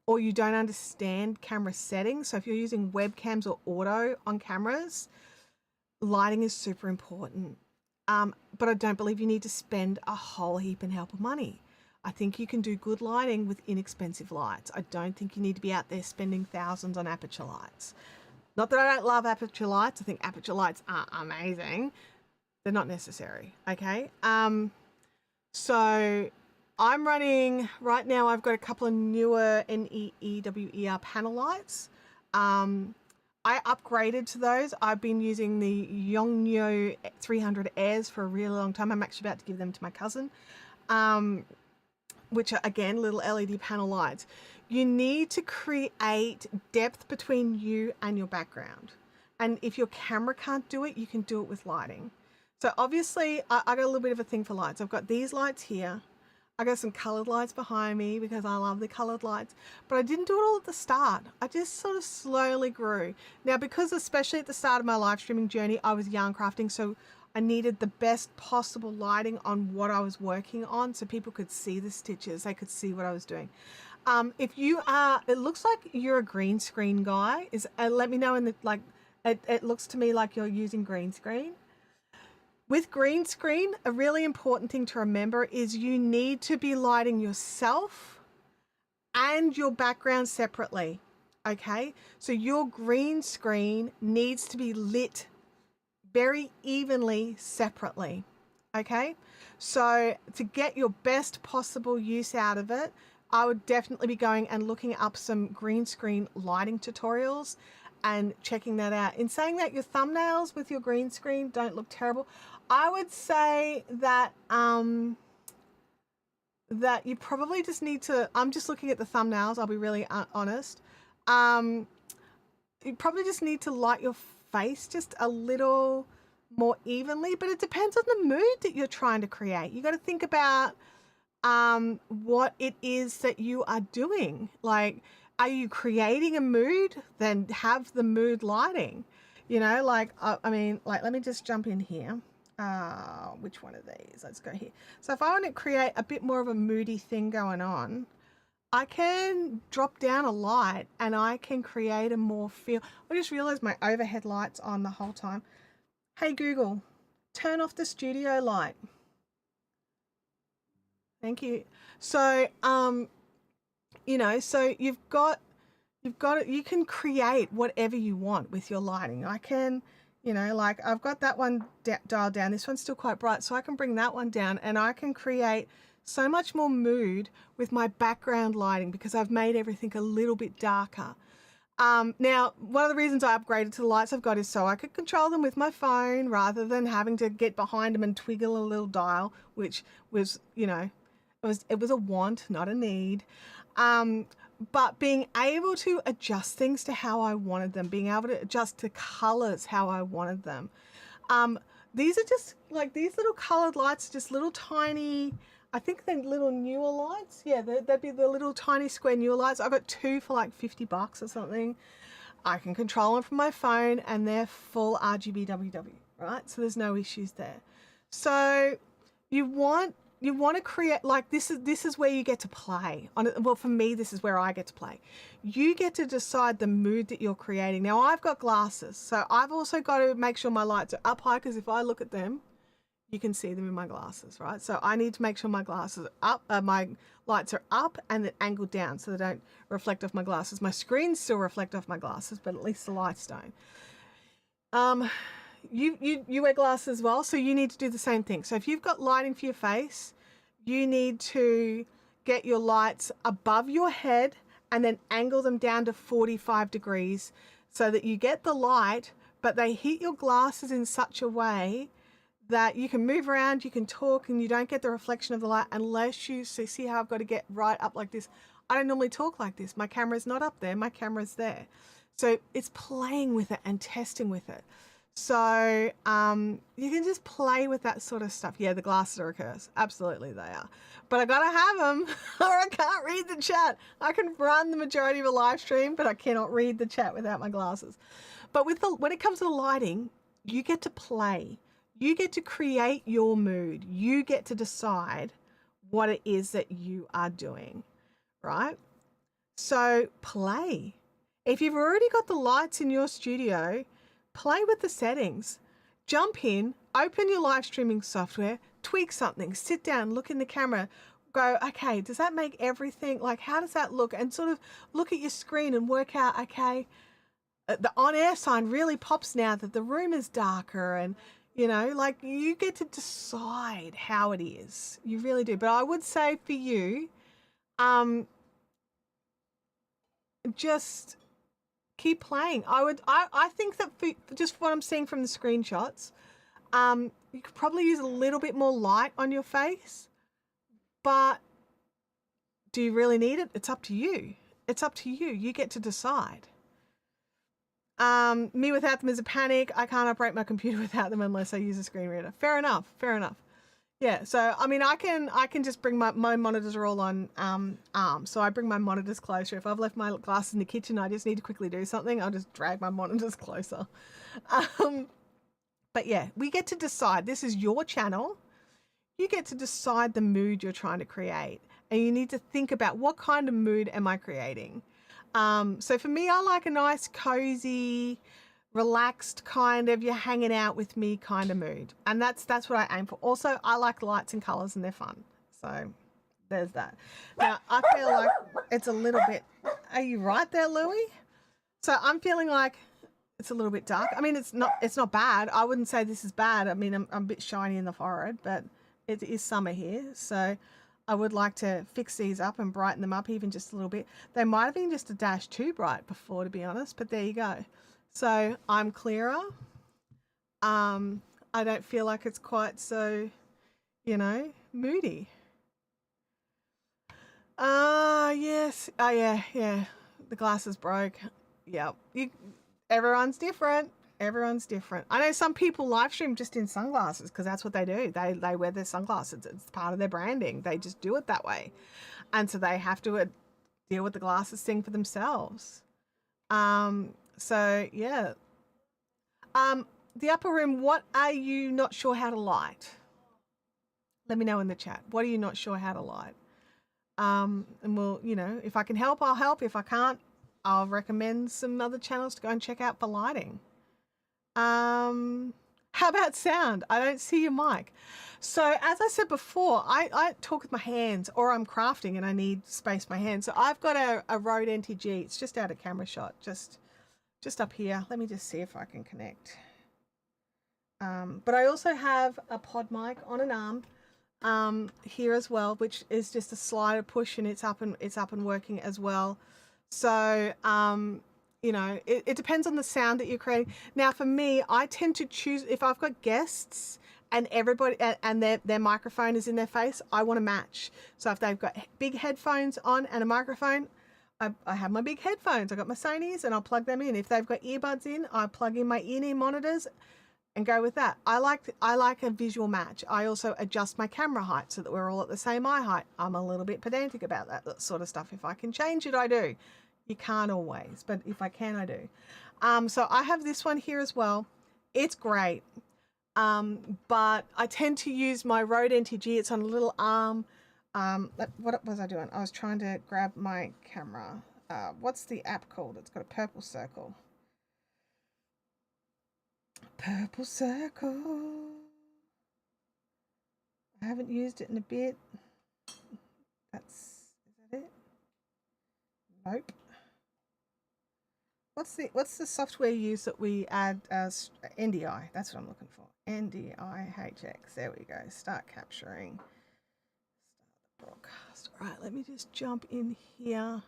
or you don't understand camera settings. So if you're using webcams or auto on cameras, lighting is super important. But I don't believe you need to spend a whole heap and help of money. I think you can do good lighting with inexpensive lights. I don't think you need to be out there spending thousands on aperture lights. Not that I don't love aperture lights. I think aperture lights are amazing. They're not necessary, okay? So I'm running, right now I've got a couple of newer NEEWER panel lights. I upgraded to those. I've been using the Yongnuo 300 Airs for a really long time. I'm actually about to give them to my cousin, which are, again, little LED panel lights. You need to create depth between you and your background. And if your camera can't do it, you can do it with lighting. So obviously, I got a little bit of a thing for lights. I've got these lights here. I got some colored lights behind me because I love the colored lights, but I didn't do it all at the start. I just sort of slowly grew. Now, because especially at the start of my live streaming journey, I was yarn crafting, so I needed the best possible lighting on what I was working on so people could see the stitches, they could see what I was doing. If you are, it looks like you're a green screen guy. Let me know in the, like, it looks to me like you're using green screen. With green screen, a really important thing to remember is you need to be lighting yourself and your background separately, okay? So your green screen needs to be lit very evenly separately, okay? So to get your best possible use out of it, I would definitely be going and looking up some green screen lighting tutorials and checking that out. In saying that, your thumbnails with your green screen don't look terrible. I would say that that you probably just need to, I'm just looking at the thumbnails, I'll be really honest. You probably just need to light your face just a little more evenly, but it depends on the mood that you're trying to create. You got to think about what it is that you are doing. Like, are you creating a mood? Then have the mood lighting, you know, like, I mean, like, let me just jump in here. Which one of these? Let's go here. So if I want to create a bit more of a moody thing going on, I can drop down a light and I can create a more feel. I just realized my overhead light's on the whole time. Hey Google, turn off the studio light. Thank you. So, you know, so you can create whatever you want with your lighting. I can, you know, like I've got that one dialed down. This one's still quite bright, so I can bring that one down and I can create so much more mood with my background lighting because I've made everything a little bit darker. Now, one of the reasons I upgraded to the lights I've got is so I could control them with my phone rather than having to get behind them and twiggle a little dial, which was, you know, it was a want, not a need. But being able to adjust things to how I wanted them, being able to adjust the colors how I wanted them. These are just like these little colored lights, just little tiny, I think they're little newer lights. Yeah, they'd be the little tiny square newer lights. I got two for like $50 or something. I can control them from my phone and they're full RGB WW, right? So there's no issues there. So you want to create, like, this is where you get to play on it. Well, for me, this is where I get to play. You get to decide the mood that you're creating. Now I've got glasses, so I've also got to make sure my lights are up high, because if I look at them, you can see them in my glasses, right? So I need to make sure my glasses are up, my lights are up and then angled down so they don't reflect off my glasses. My screens still reflect off my glasses, but at least the lights don't. You wear glasses as well, so you need to do the same thing. So if you've got lighting for your face, you need to get your lights above your head and then angle them down to 45 degrees so that you get the light, but they hit your glasses in such a way that you can move around, you can talk, and you don't get the reflection of the light unless you see how I've got to get right up like this. I don't normally talk like this. My camera's not up there, my camera's there. So it's playing with it and testing with it. So you can just play with that sort of stuff. Yeah, the glasses are a curse. Absolutely they are. But I gotta have them or I can't read the chat. I can run the majority of a live stream, but I cannot read the chat without my glasses. But when it comes to the lighting, you get to play. You get to create your mood. You get to decide what it is that you are doing, right? So play. If you've already got the lights in your studio, play with the settings. Jump in, open your live streaming software, tweak something, sit down, look in the camera, go, okay, does that make everything, like, how does that look? And sort of look at your screen and work out, okay, the on-air sign really pops now that the room is darker, and, you know, like, you get to decide how it is. You really do. But I would say for you, just keep playing. I think that for just what I'm seeing from the screenshots, you could probably use a little bit more light on your face, but do you really need it? It's up to you. It's up to you. You get to decide. Me without them is a panic. I can't operate my computer without them unless I use a screen reader. Fair enough. Fair enough. Yeah, so I mean, I can just bring my monitors are all on arms, so I bring my monitors closer. If I've left my glasses in the kitchen, I just need to quickly do something, I'll just drag my monitors closer. But yeah, we get to decide. This is your channel. You get to decide the mood you're trying to create. And you need to think about what kind of mood am I creating? So for me, I like a nice, cozy, relaxed kind of you're hanging out with me kind of mood. And that's what I aim for. Also, I like lights and colors and they're fun. So there's that. Now, I feel like it's a little bit, are you right there, Louie? So I'm feeling like it's a little bit dark. I mean, it's not bad. I wouldn't say this is bad. I mean, I'm a bit shiny in the forehead, but it is summer here. So I would like to fix these up and brighten them up even just a little bit. They might have been just a dash too bright before, to be honest, but there you go. So I'm clearer. I don't feel like it's quite so, you know, moody. Yes. Oh, yeah. The glasses broke. Yep. Everyone's different. Everyone's different. I know some people live stream just in sunglasses because that's what they do. They wear their sunglasses. It's part of their branding. They just do it that way. And so they have to deal with the glasses thing for themselves. So yeah. The upper room, what are you not sure how to light? Let me know in the chat. What are you not sure how to light? And we'll, you know, if I can help, I'll help. If I can't, I'll recommend some other channels to go and check out for lighting. How about sound? I don't see your mic. So as I said before, I talk with my hands, or I'm crafting and I need space my hands. So I've got a Rode NTG. It's just out of camera shot, just up here. Let me just see if I can connect. But I also have a pod mic on an arm here as well, which is just a slider push, and it's up and working as well. So you know, it depends on the sound that you're creating. Now for me, I tend to choose, if I've got guests and everybody and their microphone is in their face, I want to match. So if they've got big headphones on and a microphone, I have my big headphones. I got my Sony's and I'll plug them in. If they've got earbuds in, I plug in my ear monitors and go with that. I like a visual match. I also adjust my camera height so that we're all at the same eye height. I'm a little bit pedantic about that sort of stuff. If I can change it, I do. You can't always, but if I can, I do. So I have this one here as well. It's great. But I tend to use my Rode NTG. It's on a little arm. What was I doing? I was trying to grab my camera. What's the app called? It's got a purple circle. Purple circle. I haven't used it in a bit. Is that it? Nope. What's the software you use that we add as NDI? That's what I'm looking for. NDIHX. There we go. Start capturing. Start the broadcast. All right, let me just jump in here.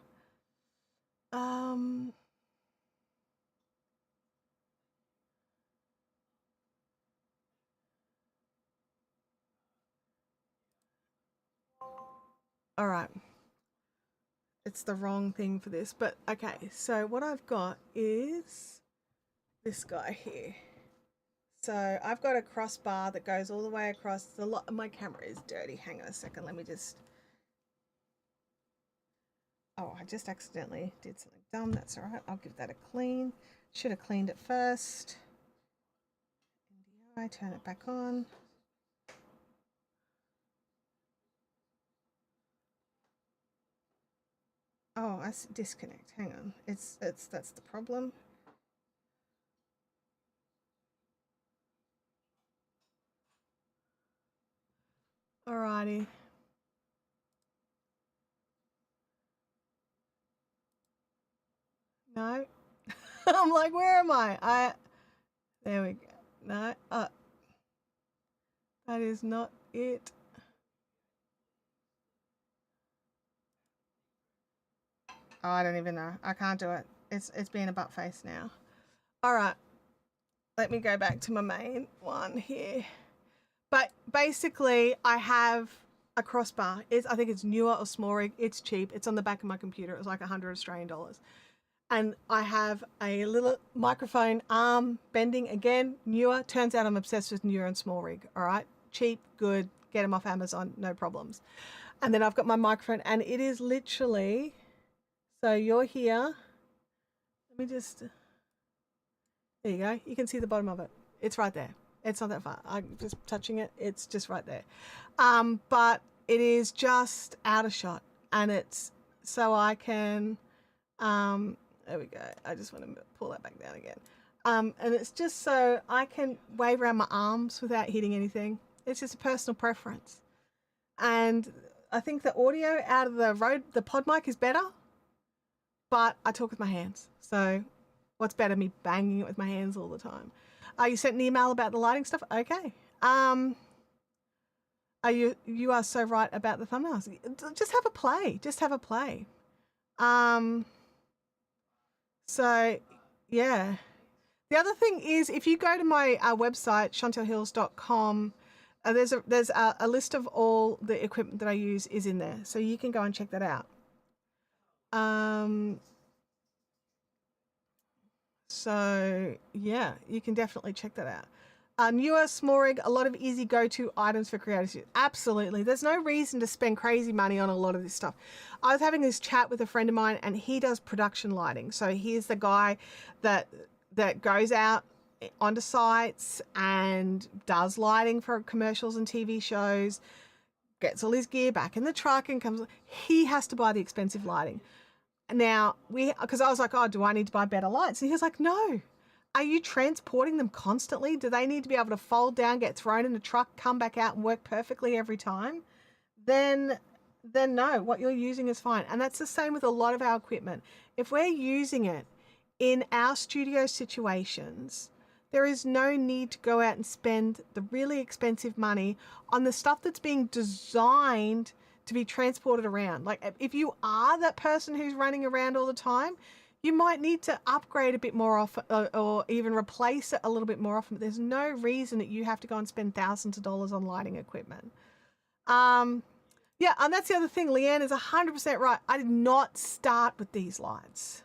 All right. It's the wrong thing for this, but okay. So what I've got is this guy here. So I've got a crossbar that goes all the way across. My camera is dirty. Hang on a second. Let me just. Oh, I just accidentally did something dumb. That's all right. I'll give that a clean. Should have cleaned it first. I turn it back on. Oh, I disconnect. Hang on. That's the problem. Alrighty. No. I'm like, where am I? There we go. No. That is not it. Oh, I don't even know. I can't do it. It's being a butt face now. All right. Let me go back to my main one here. But basically, I have a crossbar. I think it's newer or small rig. It's cheap. It's on the back of my computer. It was like 100 Australian dollars. And I have a little microphone arm bending, again, newer. Turns out I'm obsessed with newer and small rig. All right. Cheap, good. Get them off Amazon. No problems. And then I've got my microphone, and it is literally. So you're here. Let me just. There you go. You can see the bottom of it. It's right there. It's not that far. I'm just touching it. It's just right there. But it is just out of shot, and it's so I can, there we go. I just want to pull that back down again. And it's just so I can wave around my arms without hitting anything. It's just a personal preference. And I think the audio out of the pod mic is better, but I talk with my hands. So what's better, me banging it with my hands all the time? You sent an email about the lighting stuff? Okay. You are so right about the thumbnails. Just have a play. Just have a play. So yeah. The other thing is, if you go to my website, chantellehills.com, there's a list of all the equipment that I use is in there. So you can go and check that out. So yeah, you can definitely check that out. Newer, small rig, a lot of easy go-to items for creators. Absolutely. There's no reason to spend crazy money on a lot of this stuff. I was having this chat with a friend of mine, and he does production lighting. So he's the guy that goes out onto sites and does lighting for commercials and TV shows, gets all his gear back in the truck and comes. He has to buy the expensive lighting. Now, because I was like, oh, do I need to buy better lights? And he was like, no. Are you transporting them constantly? Do they need to be able to fold down, get thrown in the truck, come back out and work perfectly every time? Then no, what you're using is fine. And that's the same with a lot of our equipment. If we're using it in our studio situations, there is no need to go out and spend the really expensive money on the stuff that's being designed to be transported around. Like if you are that person who's running around all the time, you might need to upgrade a bit more often, or even replace it a little bit more often. But there's no reason that you have to go and spend thousands of dollars on lighting equipment. Yeah, and that's the other thing. Leanne is 100% right. I did not start with these lights.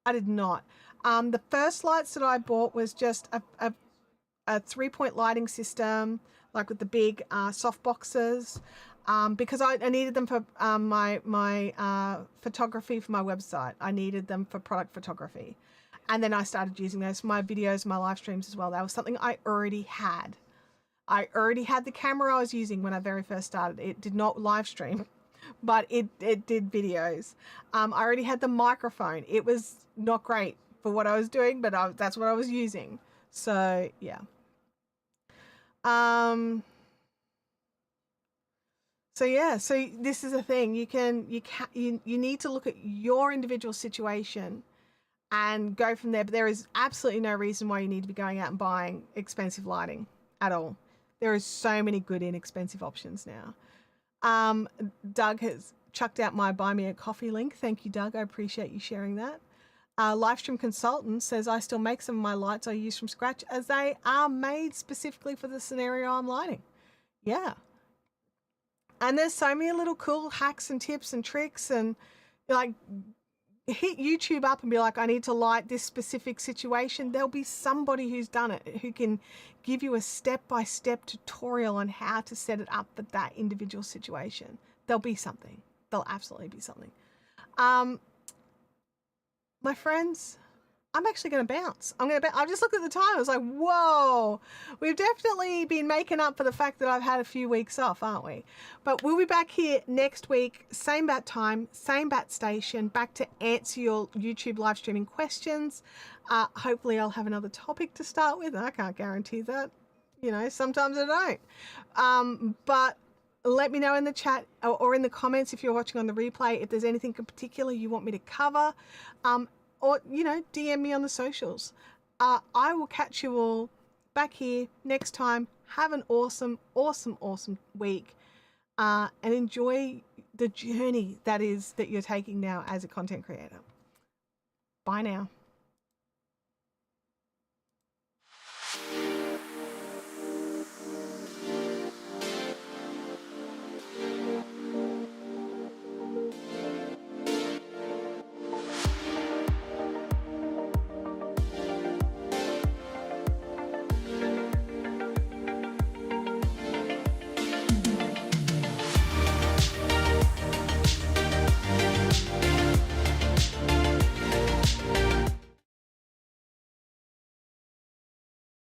I did not. The first lights that I bought was just a 3-point lighting system, like with the big soft boxes. Because I needed them for my photography for my website. I needed them for product photography. And then I started using those for my videos, my live streams as well. That was something I already had. I already had the camera I was using when I very first started. It did not live stream, but it did videos. I already had the microphone. It was not great for what I was doing, but that's what I was using. So, yeah. So yeah, so this is a thing. You need to look at your individual situation and go from there. But there is absolutely no reason why you need to be going out and buying expensive lighting at all. There is so many good inexpensive options now. Doug has chucked out my Buy Me a Coffee link. Thank you, Doug. I appreciate you sharing that. Livestream Consultant says, I still make some of my lights I use from scratch as they are made specifically for the scenario I'm lighting. Yeah. And there's so many little cool hacks and tips and tricks, and like hit YouTube up and be like, I need to light this specific situation. There'll be somebody who's done it who can give you a step-by-step tutorial on how to set it up for that individual situation. There'll be something. There'll absolutely be something. My friends, I'm actually going to bounce. I just looked at the time. I was like, whoa, we've definitely been making up for the fact that I've had a few weeks off, aren't we? But we'll be back here next week, same bat time, same bat station, back to answer your YouTube live streaming questions. Hopefully I'll have another topic to start with. I can't guarantee that. You know, sometimes I don't. But let me know in the chat or in the comments if you're watching on the replay, if there's anything in particular you want me to cover. Or, you know, DM me on the socials. I will catch you all back here next time. Have an awesome, awesome, awesome week. And enjoy the journey that you're taking now as a content creator. Bye now.